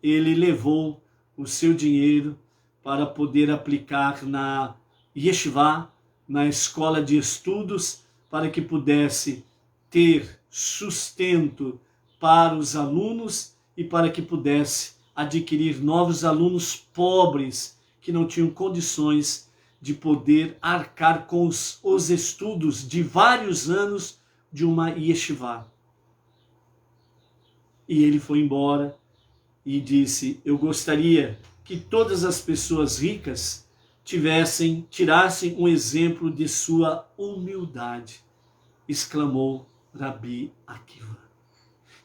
ele levou o seu dinheiro para poder aplicar na yeshivá, na escola de estudos, para que pudesse ter sustento para os alunos e para que pudesse adquirir novos alunos pobres que não tinham condições de poder arcar com os estudos de vários anos de uma yeshivá. E ele foi embora e disse: eu gostaria que todas as pessoas ricas tirassem um exemplo de sua humildade, exclamou Rabi Akiva.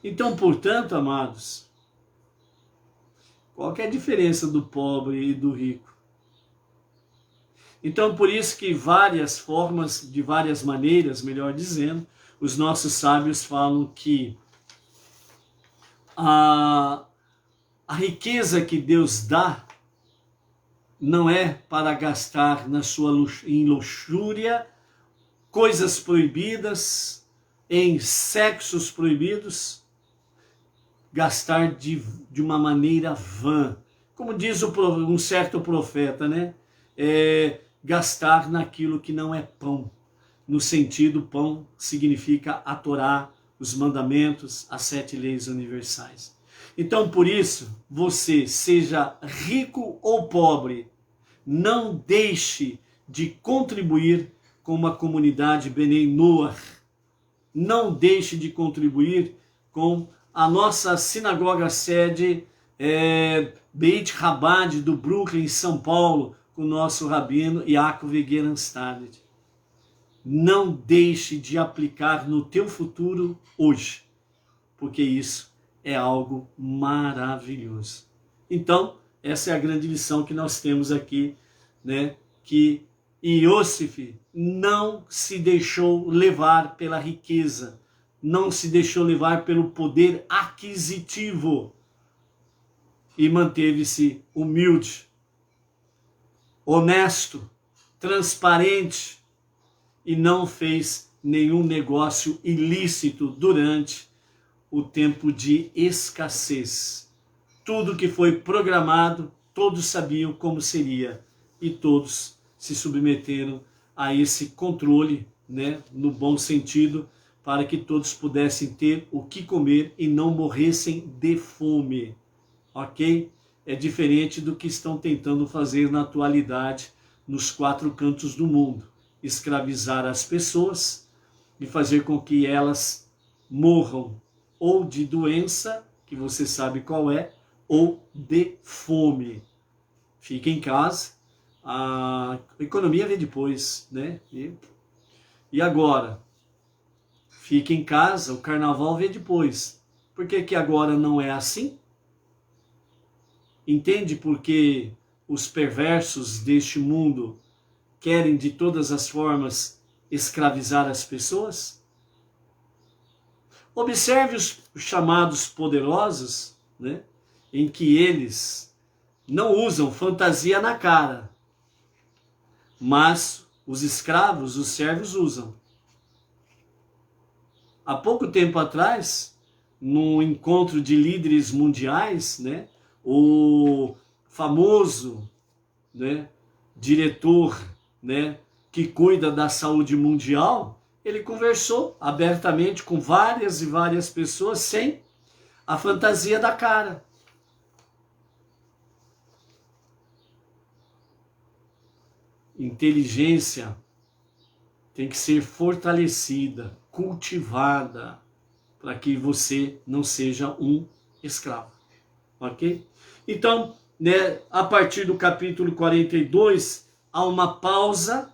Então, portanto, amados, qual que é a diferença do pobre e do rico? Então, por isso que de várias maneiras, melhor dizendo, os nossos sábios falam que a riqueza que Deus dá não é para gastar em luxúria, coisas proibidas, em sexos proibidos, gastar de uma maneira vã. Como diz um certo profeta, né? Gastar naquilo que não é pão. No sentido, pão significa a Torá, os mandamentos, as 7 leis universais. Então, por isso, você, seja rico ou pobre, não deixe de contribuir com uma comunidade Benei Noach. Não deixe de contribuir com a nossa sinagoga sede Beit Chabad do Brooklyn, São Paulo, com o nosso rabino Yaakov Gerenstadt. Não deixe de aplicar no teu futuro hoje, porque isso é algo maravilhoso. Então, essa é a grande lição que nós temos aqui, né? Que Iosif não se deixou levar pela riqueza, não se deixou levar pelo poder aquisitivo e manteve-se humilde, honesto, transparente e não fez nenhum negócio ilícito durante o tempo de escassez. Tudo que foi programado, todos sabiam como seria e todos se submeteram a esse controle, né, no bom sentido, para que todos pudessem ter o que comer e não morressem de fome, ok? É diferente do que estão tentando fazer na atualidade nos 4 cantos do mundo, escravizar as pessoas e fazer com que elas morram ou de doença, que você sabe qual é, ou de fome. Fica em casa, a economia vem depois, né? E agora? Fica em casa, o carnaval vem depois. Por que agora não é assim? Entende por que os perversos deste mundo querem de todas as formas escravizar as pessoas? Observe os chamados poderosos, né, em que eles não usam fantasia na cara, mas os escravos, os servos usam. Há pouco tempo atrás, num encontro de líderes mundiais, né, o famoso, né, diretor, né, que cuida da saúde mundial, ele conversou abertamente com várias e várias pessoas sem a fantasia da cara. Inteligência tem que ser fortalecida, cultivada, para que você não seja um escravo, ok? Então, né, a partir do capítulo 42, há uma pausa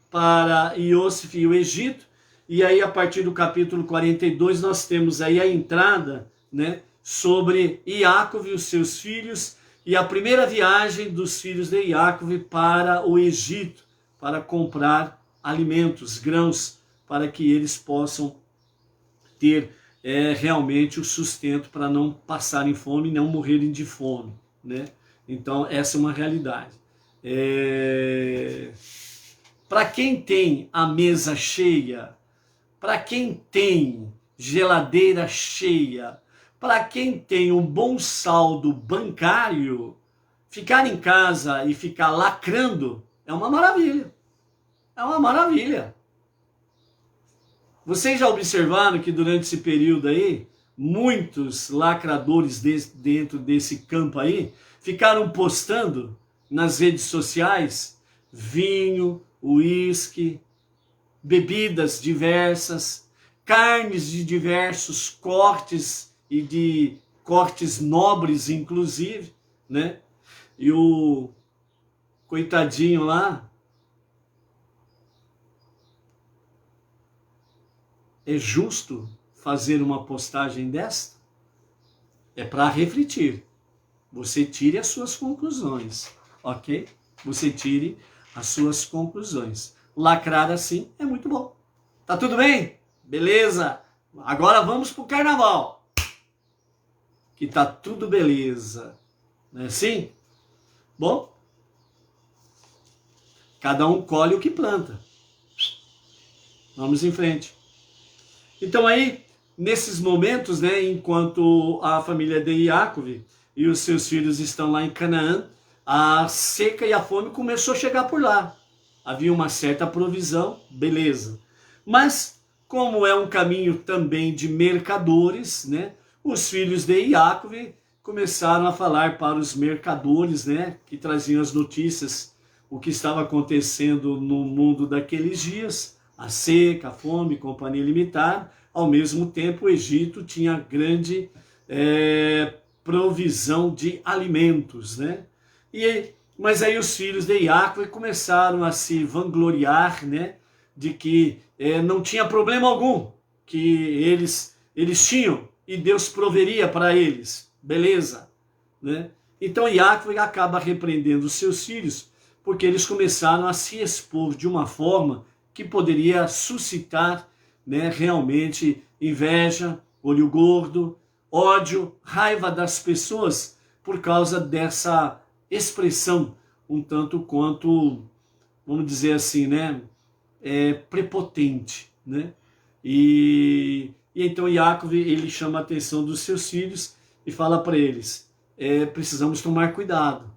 para Iosif e o Egito, e aí a partir do capítulo 42 nós temos aí a entrada, né, sobre Iácov e os seus filhos, e a primeira viagem dos filhos de Iácov para o Egito, para comprar alimentos, grãos, para que eles possam ter realmente o sustento para não passarem fome e não morrerem de fome, né? Então essa é uma realidade. Para quem tem a mesa cheia, para quem tem geladeira cheia, para quem tem um bom saldo bancário, ficar em casa e ficar lacrando é uma maravilha. É uma maravilha. Vocês já observaram que durante esse período aí, muitos lacradores dentro desse campo aí ficaram postando nas redes sociais vinho, uísque, bebidas diversas, carnes de diversos cortes e de cortes nobres inclusive, né? E o coitadinho lá, é justo fazer uma postagem desta? É para refletir. Você tire as suas conclusões, ok? Você tire as suas conclusões. Lacrar assim é muito bom. Tá tudo bem? Beleza? Agora vamos pro carnaval. Que tá tudo beleza. Não é assim? Bom, cada um colhe o que planta. Vamos em frente. Então aí, nesses momentos, né, enquanto a família de Iácov e os seus filhos estão lá em Canaã, a seca e a fome começou a chegar por lá. Havia uma certa provisão, beleza. Mas, como é um caminho também de mercadores, né, os filhos de Iácov começaram a falar para os mercadores, né, que traziam as notícias, o que estava acontecendo no mundo daqueles dias, a seca, a fome, companhia limitada. Ao mesmo tempo, o Egito tinha grande provisão de alimentos, né? Mas aí os filhos de Iácov começaram a se vangloriar, né, de que não tinha problema algum, que eles tinham e Deus proveria para eles, beleza, né? Então Iácov acaba repreendendo os seus filhos, porque eles começaram a se expor de uma forma que poderia suscitar, né, realmente inveja, olho gordo, ódio, raiva das pessoas por causa dessa expressão um tanto quanto, vamos dizer assim, né, prepotente, né? E então Iácov, ele chama a atenção dos seus filhos e fala para eles, precisamos tomar cuidado,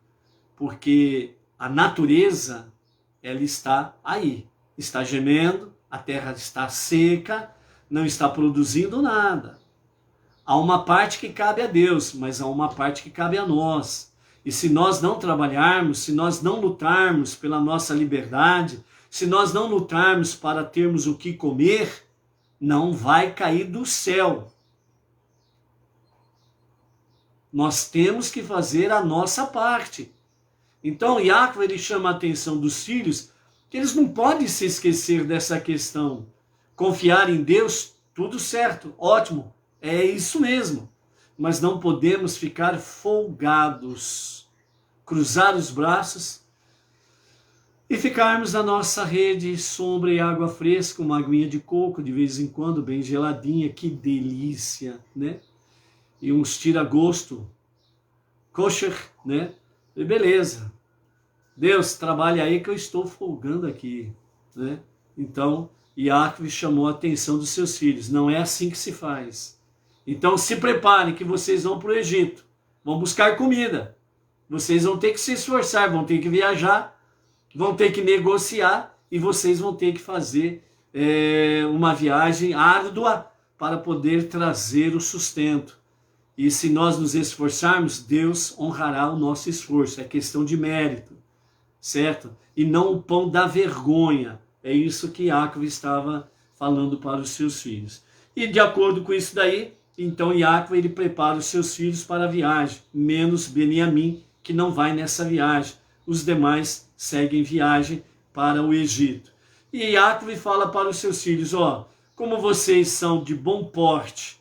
porque a natureza, ela está aí, está gemendo, a terra está seca, não está produzindo nada. Há uma parte que cabe a Deus, mas há uma parte que cabe a nós. E se nós não trabalharmos, se nós não lutarmos pela nossa liberdade, se nós não lutarmos para termos o que comer, não vai cair do céu. Nós temos que fazer a nossa parte. Então, Iácov, ele chama a atenção dos filhos que eles não podem se esquecer dessa questão. Confiar em Deus, tudo certo, ótimo, é isso mesmo. Mas não podemos ficar folgados, cruzar os braços E ficarmos na nossa rede, sombra e água fresca, uma aguinha de coco de vez em quando, bem geladinha, que delícia, né? E uns tira-gosto, kosher, né? E beleza. Deus, trabalha aí que eu estou folgando aqui, né? Então, Iacove chamou a atenção dos seus filhos. Não é assim que se faz. Então, se preparem que vocês vão para o Egito. Vão buscar comida. Vocês vão ter que se esforçar, vão ter que viajar, vão ter que negociar e vocês vão ter que fazer uma viagem árdua para poder trazer o sustento. E se nós nos esforçarmos, Deus honrará o nosso esforço. É questão de mérito, certo? E não o pão da vergonha. É isso que Iacove estava falando para os seus filhos. E de acordo com isso daí, então Iacove ele prepara os seus filhos para a viagem, menos Beniamim, que não vai nessa viagem. Os demais seguem viagem para o Egito. E Iacove fala para os seus filhos, como vocês são de bom porte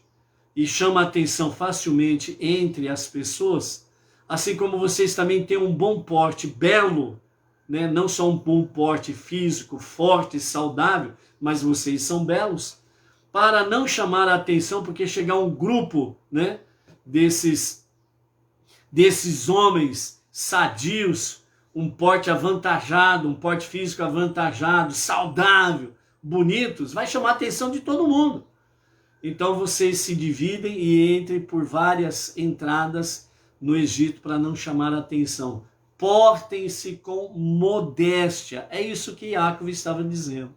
e chamam a atenção facilmente entre as pessoas, assim como vocês também têm um bom porte belo, né? Não só um bom porte físico, forte, saudável, mas vocês são belos, para não chamar a atenção, porque chegar um grupo, né, desses homens sadios, um porte avantajado, um porte físico avantajado, saudável, bonitos, vai chamar a atenção de todo mundo. Então vocês se dividem e entrem por várias entradas no Egito para não chamar a atenção. Portem-se com modéstia. É isso que Iacove estava dizendo.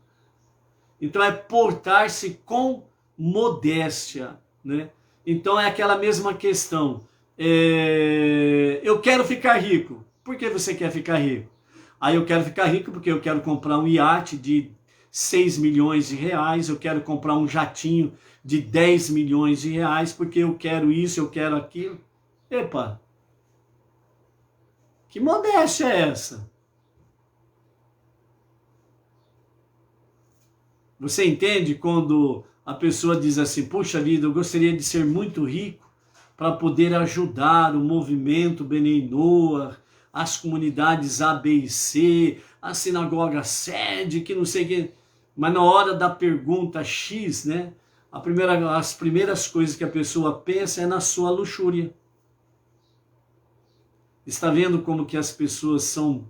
Então é portar-se com modéstia, né? Então é aquela mesma questão. Eu quero ficar rico. Por que você quer ficar rico? Eu quero ficar rico porque eu quero comprar um iate de 6 milhões de reais, eu quero comprar um jatinho de 10 milhões de reais, porque eu quero isso, eu quero aquilo. Epa! Que modéstia é essa? Você entende quando a pessoa diz assim, puxa vida, eu gostaria de ser muito rico para poder ajudar o movimento Bnei Noach, as comunidades A, B e C, a sinagoga sede, que não sei o que. Mas na hora da pergunta X, né, as primeiras coisas que a pessoa pensa é na sua luxúria. Está vendo como que as pessoas são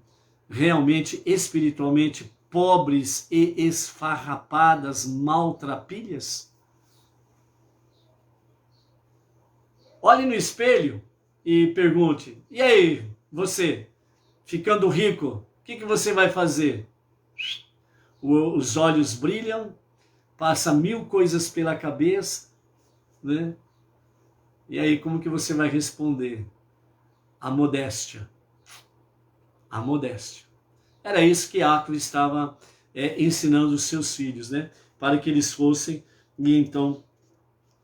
realmente espiritualmente pobres e esfarrapadas, maltrapilhas? Olhe no espelho e pergunte, e aí, você, ficando rico, o que você vai fazer? Os olhos brilham, passa 1000 coisas pela cabeça, né? E aí como que você vai responder? A modéstia. A modéstia. Era isso que Iacove estava ensinando os seus filhos, né? Para que eles fossem e então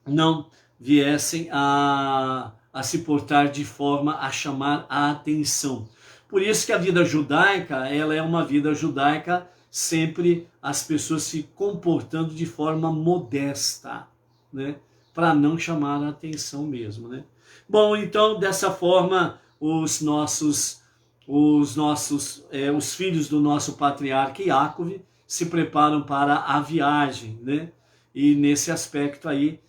não viessem a se portar de forma a chamar a atenção. Por isso que a vida judaica, ela é uma vida judaica, sempre as pessoas se comportando de forma modesta, né? Para não chamar a atenção mesmo, né? Bom, então, dessa forma, os filhos do nosso patriarca Iacove se preparam para a viagem, né? E nesse aspecto aí,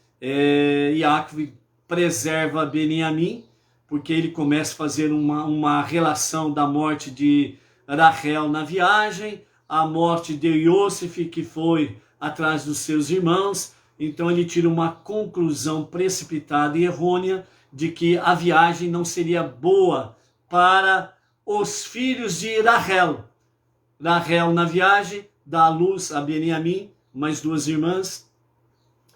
Iacove preserva Beniamim, porque ele começa a fazer uma relação da morte de Rachel na viagem, a morte de Iosef, que foi atrás dos seus irmãos. Então ele tira uma conclusão precipitada e errônea de que a viagem não seria boa para os filhos de Rachel. Rachel na viagem dá à luz a Beniamim, mais 2 irmãs,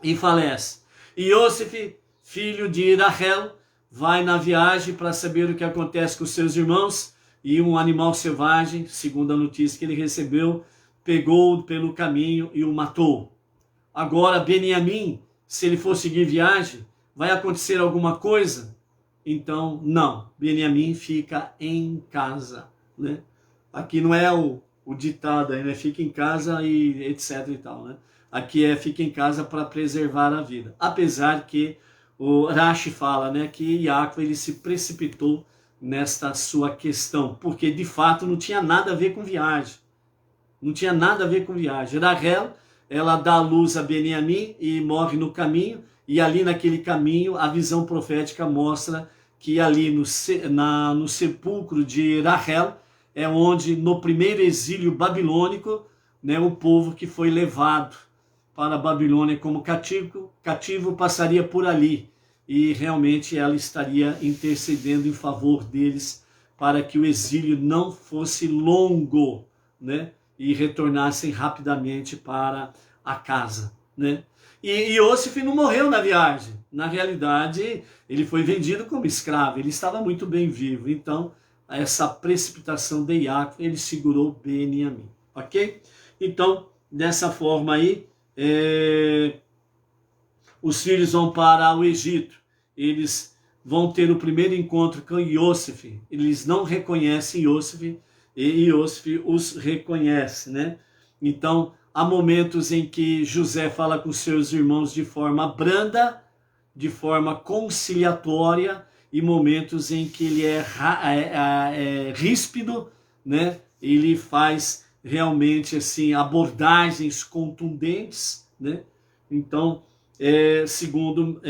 e falece. Iosef, filho de Rachel, vai na viagem para saber o que acontece com seus irmãos, e um animal selvagem, segundo a notícia que ele recebeu, pegou pelo caminho e o matou. Agora, Beniamim, se ele for seguir viagem, vai acontecer alguma coisa? Então, não. Beniamim fica em casa, né? Aqui não é o ditado aí, né? Fica em casa e etc e tal, né? Aqui é fica em casa para preservar a vida. Apesar que o Rashi fala, né, que Iacove ele se precipitou nesta sua questão, porque de fato não tinha nada a ver com viagem. Não tinha nada a ver com viagem. Rachel, ela dá à luz a Beniamim e morre no caminho, e ali naquele caminho a visão profética mostra que ali no sepulcro de Rachel é onde no primeiro exílio babilônico, né, o povo que foi levado para a Babilônia como cativo passaria por ali, e realmente ela estaria intercedendo em favor deles para que o exílio não fosse longo, né, e retornassem rapidamente para a casa, né? E Iosif não morreu na viagem. Na realidade, ele foi vendido como escravo. Ele estava muito bem vivo. Então, essa precipitação de Iaco, ele segurou Beniamim. Ok? Então, dessa forma aí, os filhos vão para o Egito. Eles vão ter o primeiro encontro com Iosif. Eles não reconhecem Iosif, e Iosif os reconhece, né? Então, há momentos em que José fala com seus irmãos de forma branda, de forma conciliatória, e momentos em que ele é ríspido, né? Ele faz realmente assim abordagens contundentes, né? Então, segundo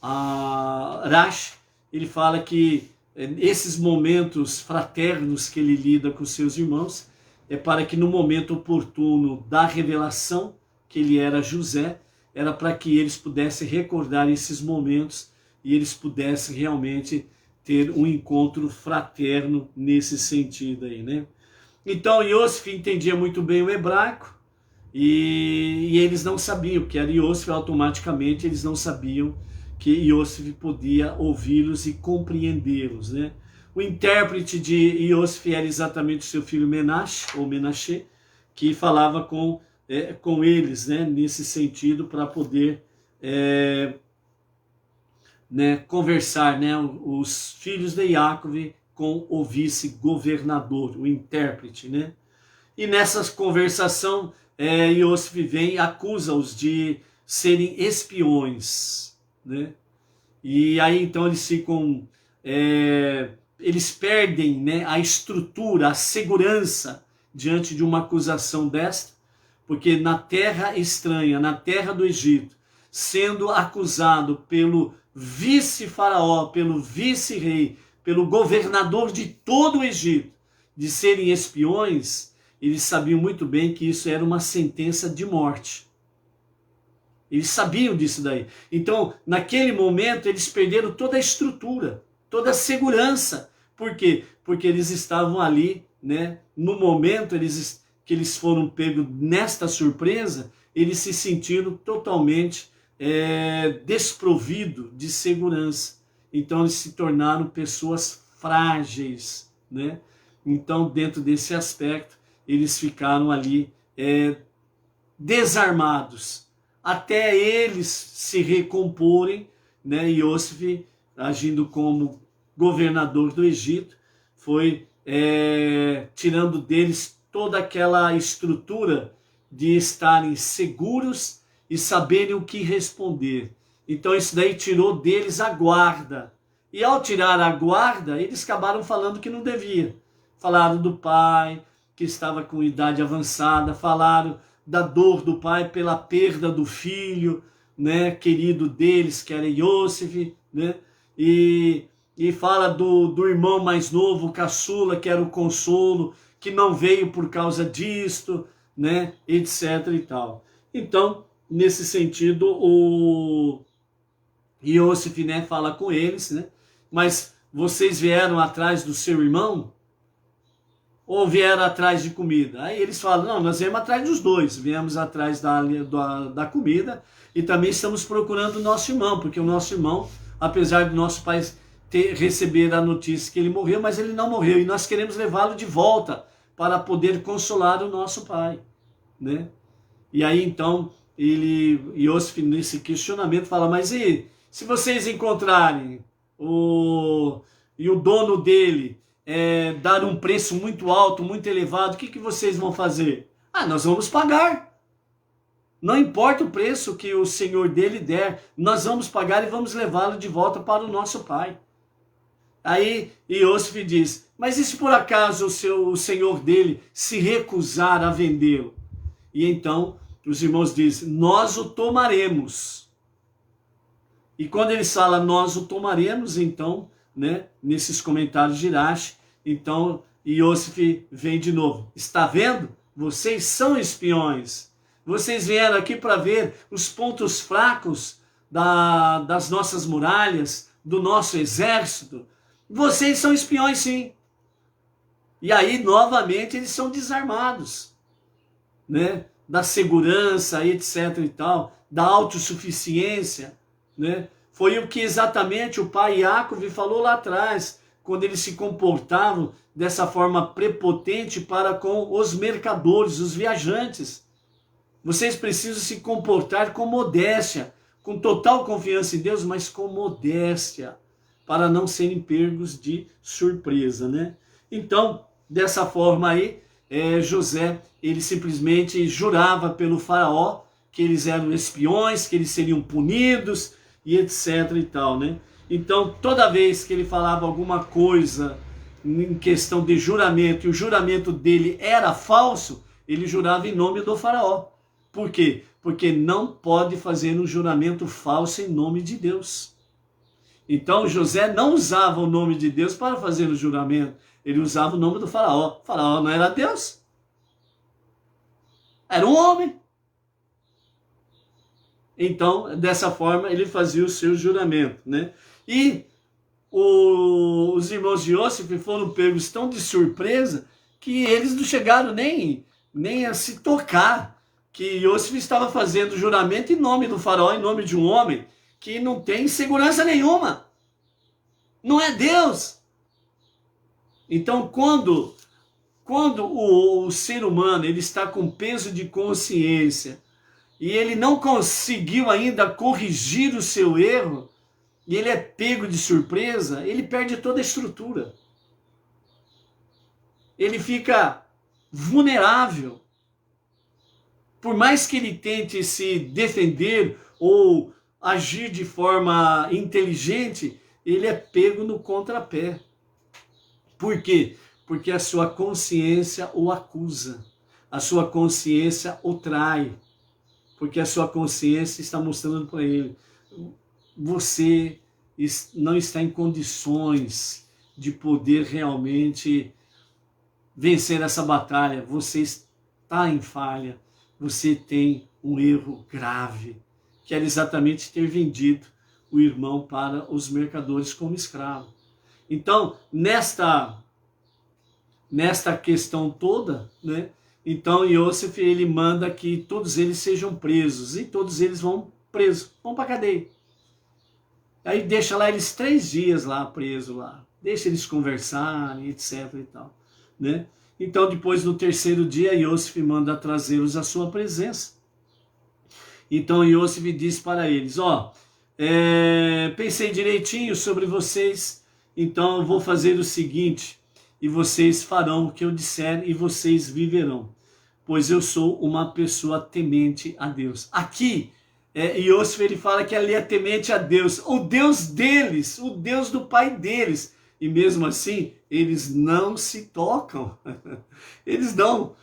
a Rashi, ele fala que esses momentos fraternos que ele lida com seus irmãos é para que no momento oportuno da revelação que ele era José, era para que eles pudessem recordar esses momentos e eles pudessem realmente ter um encontro fraterno nesse sentido aí, né? Então Iosif entendia muito bem o hebraico e eles não sabiam que era Iosif, automaticamente eles não sabiam que Iosif podia ouvi-los e compreendê-los, né? O intérprete de Iosif era exatamente o seu filho Menashe, que falava com eles, né, nesse sentido, para poder conversar, né, os filhos de Jacob com o vice-governador, o intérprete, né? E nessa conversação, Iosif vem e acusa-os de serem espiões, né? E aí então eles ficam, eles perdem, né, a estrutura, a segurança diante de uma acusação desta, porque na terra estranha, na terra do Egito, sendo acusado pelo vice-faraó, pelo vice-rei, pelo governador de todo o Egito, de serem espiões, eles sabiam muito bem que isso era uma sentença de morte. Eles sabiam disso daí. Então, naquele momento, eles perderam toda a estrutura, toda a segurança. Por quê? Porque eles estavam ali, né? No momento que eles foram pegos nesta surpresa, eles se sentiram totalmente desprovidos de segurança. Então, eles se tornaram pessoas frágeis, né? Então, dentro desse aspecto, eles ficaram ali desarmados, até eles se recomporem, né? Iosif, agindo como governador do Egito, foi tirando deles toda aquela estrutura de estarem seguros e saberem o que responder. Então isso daí tirou deles a guarda. E ao tirar a guarda, eles acabaram falando que não devia. Falaram do pai, que estava com idade avançada, falaram da dor do pai pela perda do filho, né, querido deles, que era Iosif, né, e fala do irmão mais novo, o caçula, que era o consolo, que não veio por causa disto, né, etc e tal. Então, nesse sentido, o Iosif, né, fala com eles, né, mas vocês vieram atrás do seu irmão? Ou vieram atrás de comida? Aí eles falam, não, nós viemos atrás dos dois, viemos atrás da comida e também estamos procurando o nosso irmão, porque o nosso irmão, apesar de nosso pai receber a notícia que ele morreu, mas ele não morreu, e nós queremos levá-lo de volta para poder consolar o nosso pai, né? E aí então, Iosif nesse questionamento fala, mas e se vocês encontrarem o dono dele dar um preço muito alto, muito elevado, o que vocês vão fazer? Ah, nós vamos pagar. Não importa o preço que o senhor dele der, nós vamos pagar e vamos levá-lo de volta para o nosso pai. Aí Iosif diz, mas e se por acaso o senhor dele se recusar a vendê-lo? E então os irmãos dizem, nós o tomaremos. E quando eles falam, nós o tomaremos, então, né, nesses comentários de Rashi, então Iosif vem de novo. Está vendo? Vocês são espiões. Vocês vieram aqui para ver os pontos fracos das nossas muralhas, do nosso exército. Vocês são espiões, sim. E aí, novamente, eles são desarmados, né? Da segurança, etc. e tal, da autossuficiência, né? Foi o que exatamente o pai Yaakov falou lá atrás, quando eles se comportavam dessa forma prepotente para com os mercadores, os viajantes. Vocês precisam se comportar com modéstia, com total confiança em Deus, mas com modéstia, para não serem pegos de surpresa, né? Então, dessa forma aí, José, ele simplesmente jurava pelo faraó que eles eram espiões, que eles seriam punidos e etc e tal, né? Então, toda vez que ele falava alguma coisa em questão de juramento e o juramento dele era falso, ele jurava em nome do faraó. Por quê? Porque não pode fazer um juramento falso em nome de Deus. Então José não usava o nome de Deus para fazer o juramento, ele usava o nome do faraó. O faraó não era Deus, era um homem. Então, dessa forma, ele fazia o seu juramento, né? E os irmãos de Iosif foram pegos tão de surpresa que eles não chegaram nem a se tocar que Iosif estava fazendo juramento em nome do faraó, em nome de um homem que não tem segurança nenhuma. Não é Deus. Então, quando o ser humano ele está com peso de consciência e ele não conseguiu ainda corrigir o seu erro, e ele é pego de surpresa, ele perde toda a estrutura. Ele fica vulnerável. Por mais que ele tente se defender ou agir de forma inteligente, ele é pego no contrapé. Por quê? Porque a sua consciência o acusa, a sua consciência o trai, porque a sua consciência está mostrando para ele, você não está em condições de poder realmente vencer essa batalha, você está em falha, você tem um erro grave, que era exatamente ter vendido o irmão para os mercadores como escravo. Então, nesta questão toda, né? Então Iosif ele manda que todos eles sejam presos, e todos eles vão presos, vão para a cadeia. Aí deixa lá eles 3 dias lá presos lá, deixa eles conversarem, etc e tal, né? Então depois no 3º dia Iosif manda trazê-los à sua presença. Então Iosif diz para eles, pensei direitinho sobre vocês, então eu vou fazer o seguinte, e vocês farão o que eu disser e vocês viverão, pois eu sou uma pessoa temente a Deus. Aqui, Iosif ele fala que ali é temente a Deus, o Deus deles, o Deus do pai deles, e mesmo assim, eles não se tocam, eles não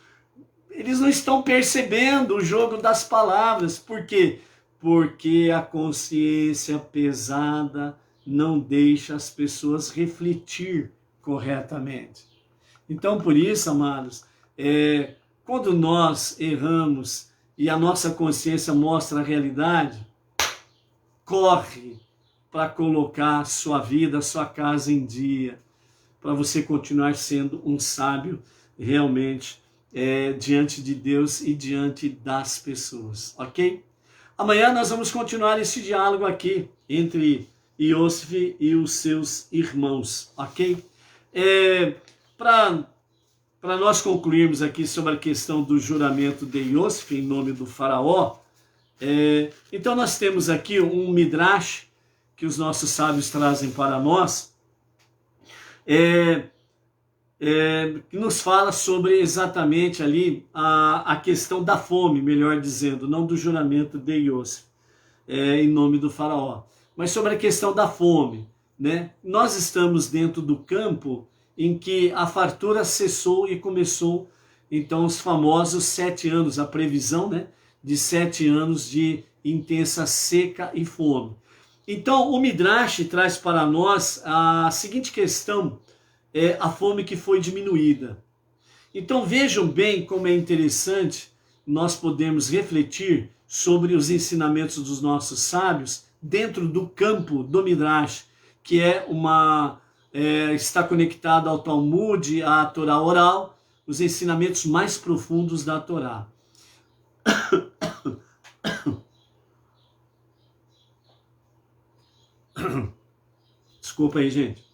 estão percebendo o jogo das palavras. Por quê? Porque a consciência pesada não deixa as pessoas refletir corretamente. Então, por isso, amados, quando nós erramos e a nossa consciência mostra a realidade, corre para colocar sua vida, sua casa em dia, para você continuar sendo um sábio realmente diante de Deus e diante das pessoas, ok? Amanhã nós vamos continuar esse diálogo aqui entre Iosif e os seus irmãos, ok? Para nós concluirmos aqui sobre a questão do juramento de Iosif em nome do faraó, então nós temos aqui um midrash que os nossos sábios trazem para nós, que nos fala sobre exatamente ali a questão da fome, melhor dizendo, não do juramento de Iosif, em nome do faraó, mas sobre a questão da fome. né? Nós estamos dentro do campo em que a fartura cessou e começou, então, os famosos 7 anos, a previsão, né, de 7 anos de intensa seca e fome. Então, o Midrash traz para nós a seguinte questão, a fome que foi diminuída. Então, vejam bem como é interessante nós podemos refletir sobre os ensinamentos dos nossos sábios dentro do campo do Midrash, que está conectado ao Talmud, à Torá oral, os ensinamentos mais profundos da Torá. Desculpa aí, gente.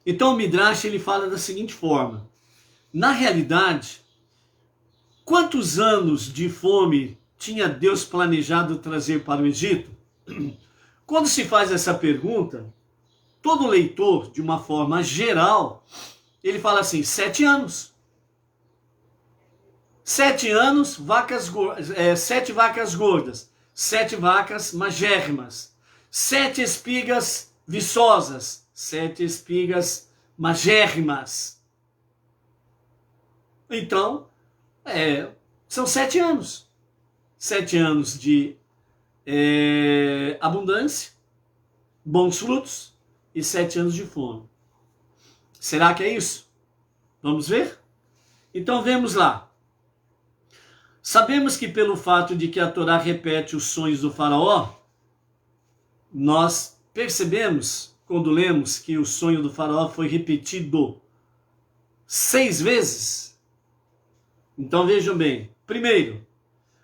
Então o Midrash ele fala da seguinte forma: na realidade, quantos anos de fome tinha Deus planejado trazer para o Egito? Quando se faz essa pergunta, todo leitor, de uma forma geral, ele fala assim: 7 anos. 7 anos, 7 vacas gordas, 7 vacas magérrimas, 7 espigas viçosas, 7 espigas magérrimas. Então, são 7 anos. 7 anos de abundância, bons frutos e 7 anos de fome. Será que é isso? Vamos ver? Então, vemos lá. Sabemos que pelo fato de que a Torá repete os sonhos do faraó, nós percebemos, quando lemos, que o sonho do faraó foi repetido 6 vezes. Então vejam bem. Primeiro,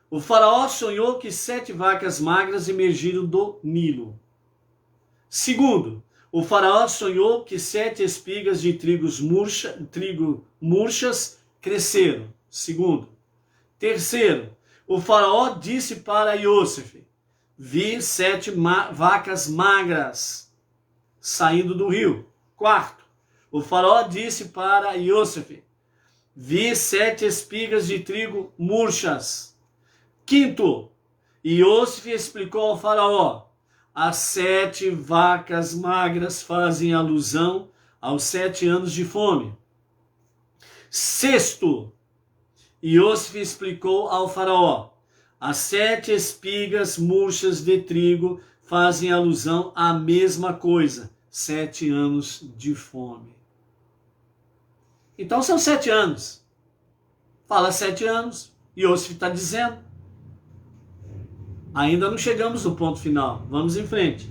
o faraó sonhou que 7 vacas magras emergiram do Nilo. Segundo, o faraó sonhou que 7 espigas de trigo murchas cresceram. Segundo. Terceiro, o faraó disse para Iosef: vi 7 vacas magras saindo do rio. Quarto, o faraó disse para Iosef: vi 7 espigas de trigo murchas. Quinto, Iosef explicou ao faraó: as 7 vacas magras fazem alusão aos 7 anos de fome. Sexto, Iosef explicou ao faraó: as 7 espigas murchas de trigo fazem alusão à mesma coisa, 7 anos de fome. Então são 7 anos. Fala 7 anos, Iosef está dizendo. Ainda não chegamos no ponto final, vamos em frente.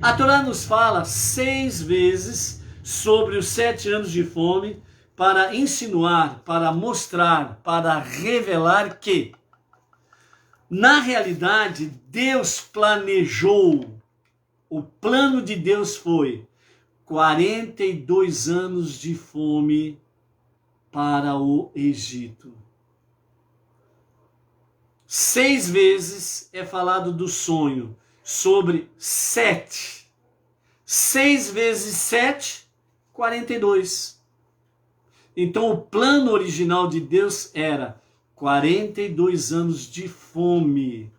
A Torá nos fala 6 vezes sobre os 7 anos de fome, para insinuar, para mostrar, para revelar que, na realidade, Deus planejou, o plano de Deus foi 42 anos de fome para o Egito. 6 vezes é falado do sonho, sobre 7. 6 vezes 7, 42. Então o plano original de Deus era 42 anos de fome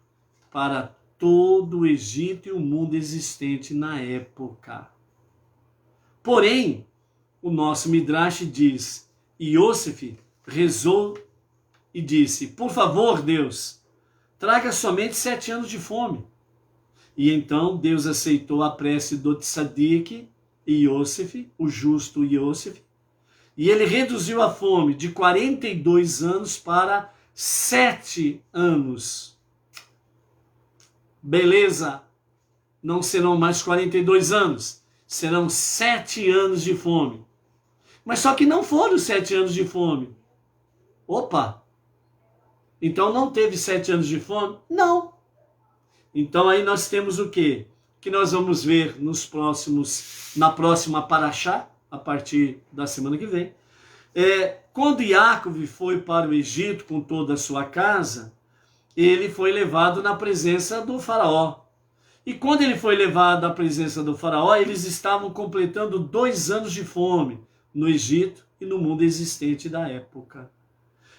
para todo o Egito e o mundo existente na época. Porém, o nosso Midrash diz: Iosef rezou e disse: por favor, Deus, traga somente 7 anos de fome. E então Deus aceitou a prece do Tzadik Iosef, o justo Iosef, e ele reduziu a fome de 42 anos para 7 anos. Beleza, não serão mais 42 anos, serão 7 anos de fome. Mas só que não foram 7 anos de fome. Opa! Então não teve 7 anos de fome? Não. Então aí nós temos o quê? Que nós vamos ver na próxima Parashá, a partir da semana que vem. Quando Yaakov foi para o Egito com toda a sua casa, ele foi levado na presença do faraó. E quando ele foi levado à presença do faraó, eles estavam completando 2 anos de fome no Egito e no mundo existente da época.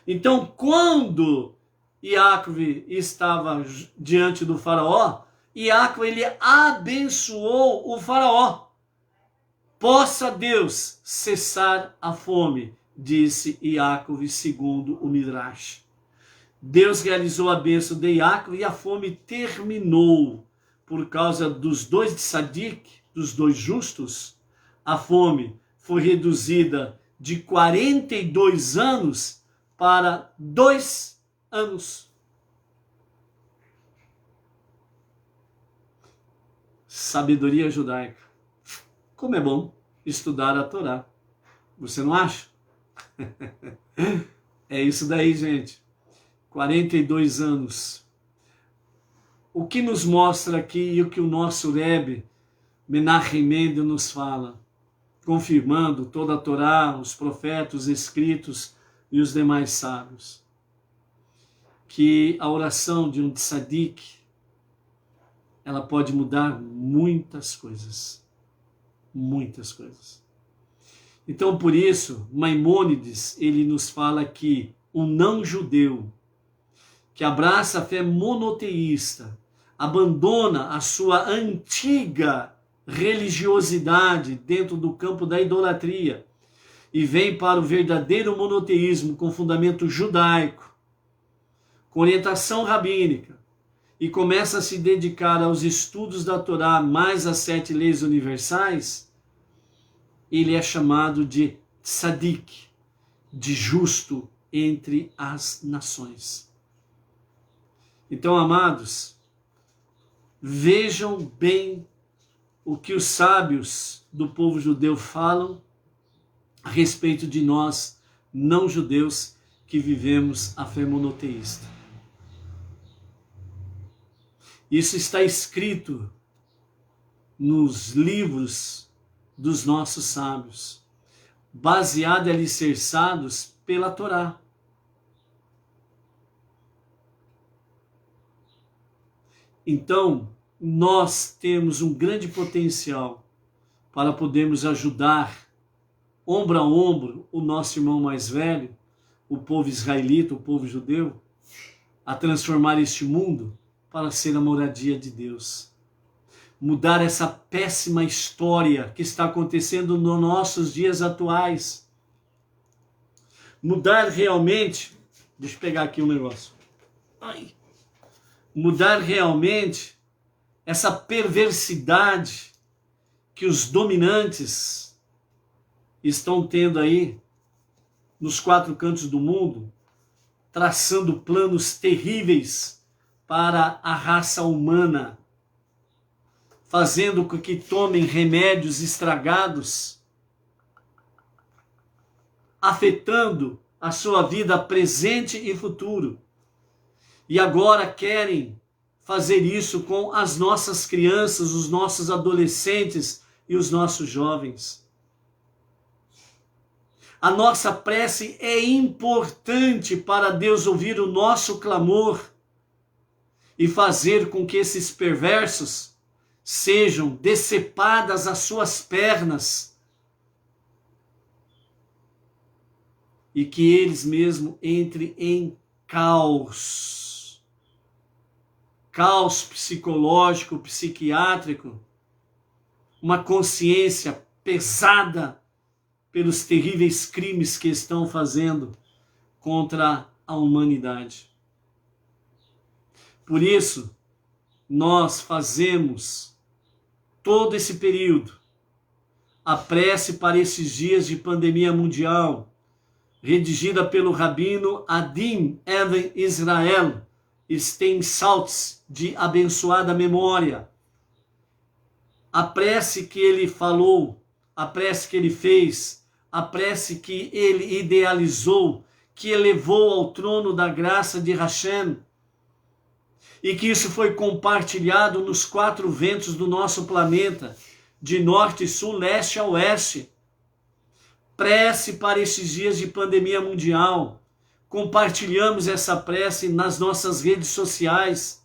Então, quando Yaakov estava diante do faraó, Yaakov ele abençoou o faraó. possa Deus cessar a fome, disse Iacov segundo o Midrash. Deus realizou a bênção de Iacov e a fome terminou. Por causa dos dois tzadik, dos dois justos, a fome foi reduzida de 42 anos para 2 anos. Sabedoria judaica. Como é bom estudar a Torá. Você não acha? É isso daí, gente. 42 anos. O que nos mostra aqui e o que o nosso Rebbe Menachem Mendel nos fala, confirmando toda a Torá, os profetas, os escritos e os demais sábios, que a oração de um tzadik, ela pode mudar muitas coisas. Muitas coisas. Então, por isso, Maimônides, ele nos fala que um não-judeu que abraça a fé monoteísta, abandona a sua antiga religiosidade dentro do campo da idolatria e vem para o verdadeiro monoteísmo com fundamento judaico, com orientação rabínica, e começa a se dedicar aos estudos da Torá mais as 7 leis universais, ele é chamado de tzadik, de justo entre as nações. Então, amados, vejam bem o que os sábios do povo judeu falam a respeito de nós, não judeus, que vivemos a fé monoteísta. Isso está escrito nos livros dos nossos sábios, baseados e alicerçados pela Torá. Então, nós temos um grande potencial para podermos ajudar, ombro a ombro, o nosso irmão mais velho, o povo israelita, o povo judeu, a transformar este mundo para ser a moradia de Deus. Mudar essa péssima história que está acontecendo nos nossos dias atuais. Mudar realmente... Deixa eu pegar aqui um negócio. Mudar realmente essa perversidade que os dominantes estão tendo aí nos 4 cantos do mundo, traçando planos terríveis para a raça humana, fazendo com que tomem remédios estragados, afetando a sua vida presente e futuro. E agora querem fazer isso com as nossas crianças, os nossos adolescentes e os nossos jovens. A nossa prece é importante para Deus ouvir o nosso clamor e fazer com que esses perversos sejam decepadas as suas pernas e que eles mesmos entrem em caos psicológico, psiquiátrico, uma consciência pesada pelos terríveis crimes que estão fazendo contra a humanidade. Por isso, nós fazemos todo esse período a prece para esses dias de pandemia mundial, redigida pelo rabino Adim Even Israel Steinsaltz, de abençoada memória. A prece que ele falou, a prece que ele fez, a prece que ele idealizou, que elevou ao trono da graça de Hashem, e que isso foi compartilhado nos 4 ventos do nosso planeta, de norte, sul, leste a oeste. Prece para esses dias de pandemia mundial. Compartilhamos essa prece nas nossas redes sociais.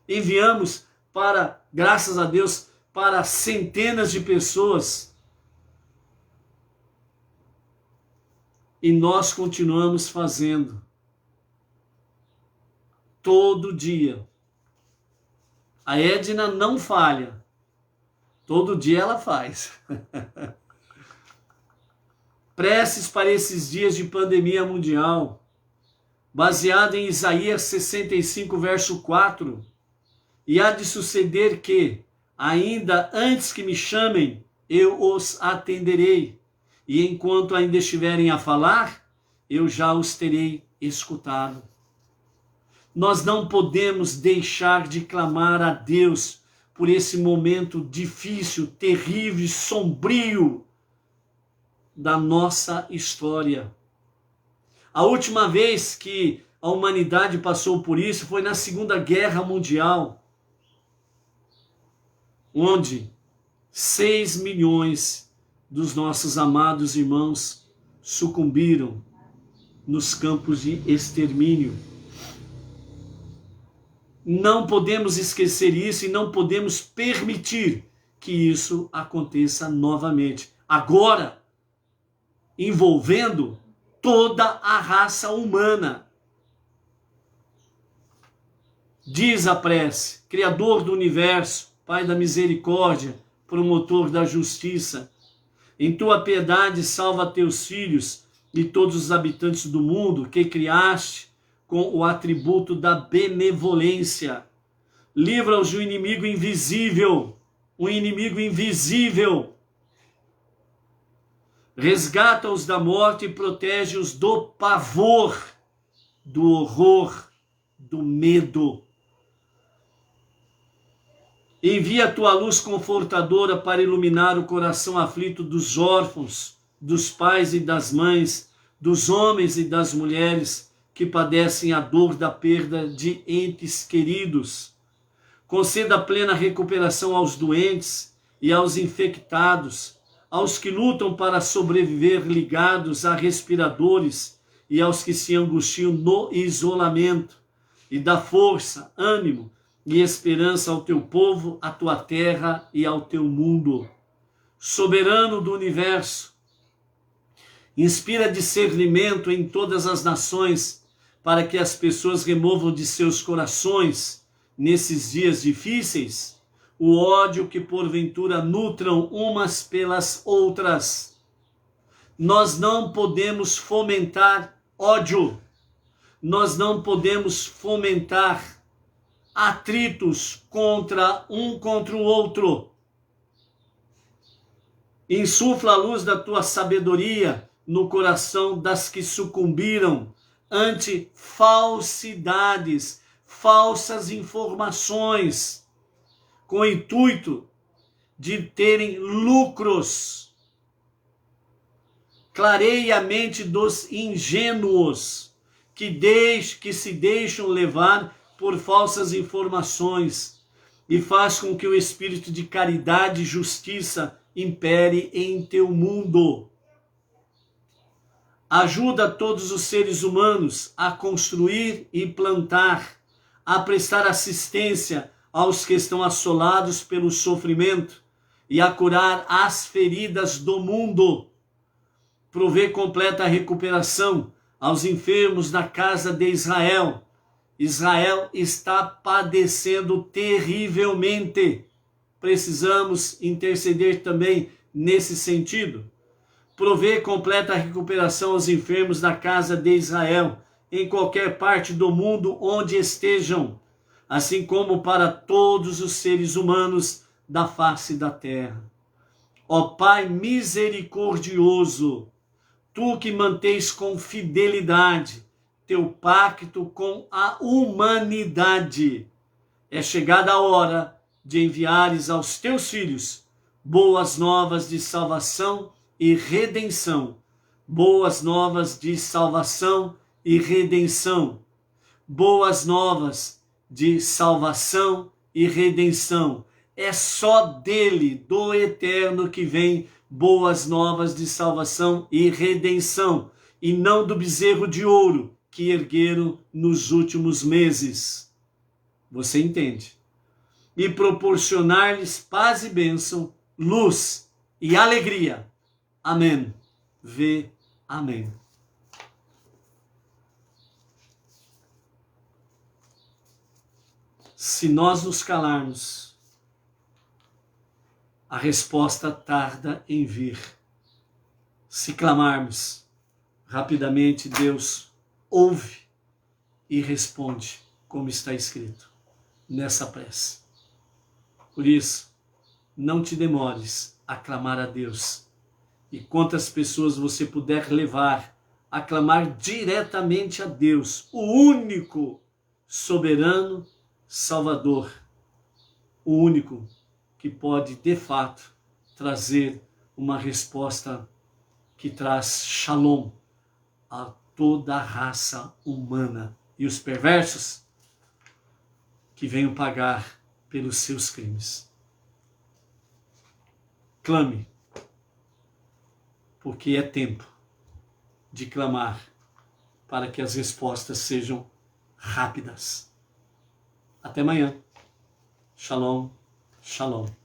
Enviamos para, graças a Deus, para centenas de pessoas. E nós continuamos fazendo. Todo dia. A Edna não falha. Todo dia ela faz. Preces para esses dias de pandemia mundial, baseado em Isaías 65, verso 4. E há de suceder que, ainda antes que me chamem, eu os atenderei. E enquanto ainda estiverem a falar, eu já os terei escutado. Nós não podemos deixar de clamar a Deus por esse momento difícil, terrível, sombrio da nossa história. A última vez que a humanidade passou por isso foi na Segunda Guerra Mundial, onde 6 milhões dos nossos amados irmãos sucumbiram nos campos de extermínio. Não podemos esquecer isso e não podemos permitir que isso aconteça novamente. Agora, envolvendo toda a raça humana. Diz a prece: Criador do universo, Pai da misericórdia, promotor da justiça, em tua piedade salva teus filhos e todos os habitantes do mundo que criaste com o atributo da benevolência. Livra-os do inimigo invisível, o inimigo invisível. Resgata-os da morte e protege-os do pavor, do horror, do medo. Envia a tua luz confortadora para iluminar o coração aflito dos órfãos, dos pais e das mães, dos homens e das mulheres que padecem a dor da perda de entes queridos. Conceda plena recuperação aos doentes e aos infectados, aos que lutam para sobreviver ligados a respiradores e aos que se angustiam no isolamento, e dá força, ânimo e esperança ao teu povo, à tua terra e ao teu mundo. Soberano do universo, inspira discernimento em todas as nações para que as pessoas removam de seus corações, nesses dias difíceis, o ódio que porventura nutram umas pelas outras. Nós não podemos fomentar ódio. Nós não podemos fomentar atritos contra o outro. Insufla a luz da tua sabedoria no coração das que sucumbiram ante falsidades, falsas informações, com o intuito de terem lucros. Clareie a mente dos ingênuos que se deixam levar por falsas informações e faz com que o espírito de caridade e justiça impere em teu mundo. Ajuda todos os seres humanos a construir e plantar, a prestar assistência aos que estão assolados pelo sofrimento e a curar as feridas do mundo. Provê completa recuperação aos enfermos da casa de Israel. Israel está padecendo terrivelmente. Precisamos interceder também nesse sentido. Provê completa recuperação aos enfermos da casa de Israel, em qualquer parte do mundo onde estejam, assim como para todos os seres humanos da face da terra. Ó Pai misericordioso, tu que mantens com fidelidade teu pacto com a humanidade, é chegada a hora de enviares aos teus filhos boas novas de salvação e redenção. Boas novas de salvação e redenção. Boas novas de salvação e redenção. É só dele, do Eterno, que vem boas novas de salvação e redenção, e não do bezerro de ouro que ergueram nos últimos meses. Você entende? E proporcionar-lhes paz e bênção, luz e alegria. Amém. Vê. Amém. Se nós nos calarmos, a resposta tarda em vir. Se clamarmos, rapidamente Deus ouve e responde, como está escrito nessa prece. Por isso, não te demores a clamar a Deus. E quantas pessoas você puder levar a clamar diretamente a Deus, o único soberano Salvador, o único que pode, de fato, trazer uma resposta que traz shalom a toda a raça humana. E os perversos que venham pagar pelos seus crimes. Clame, porque é tempo de clamar para que as respostas sejam rápidas. Até amanhã. Shalom, shalom.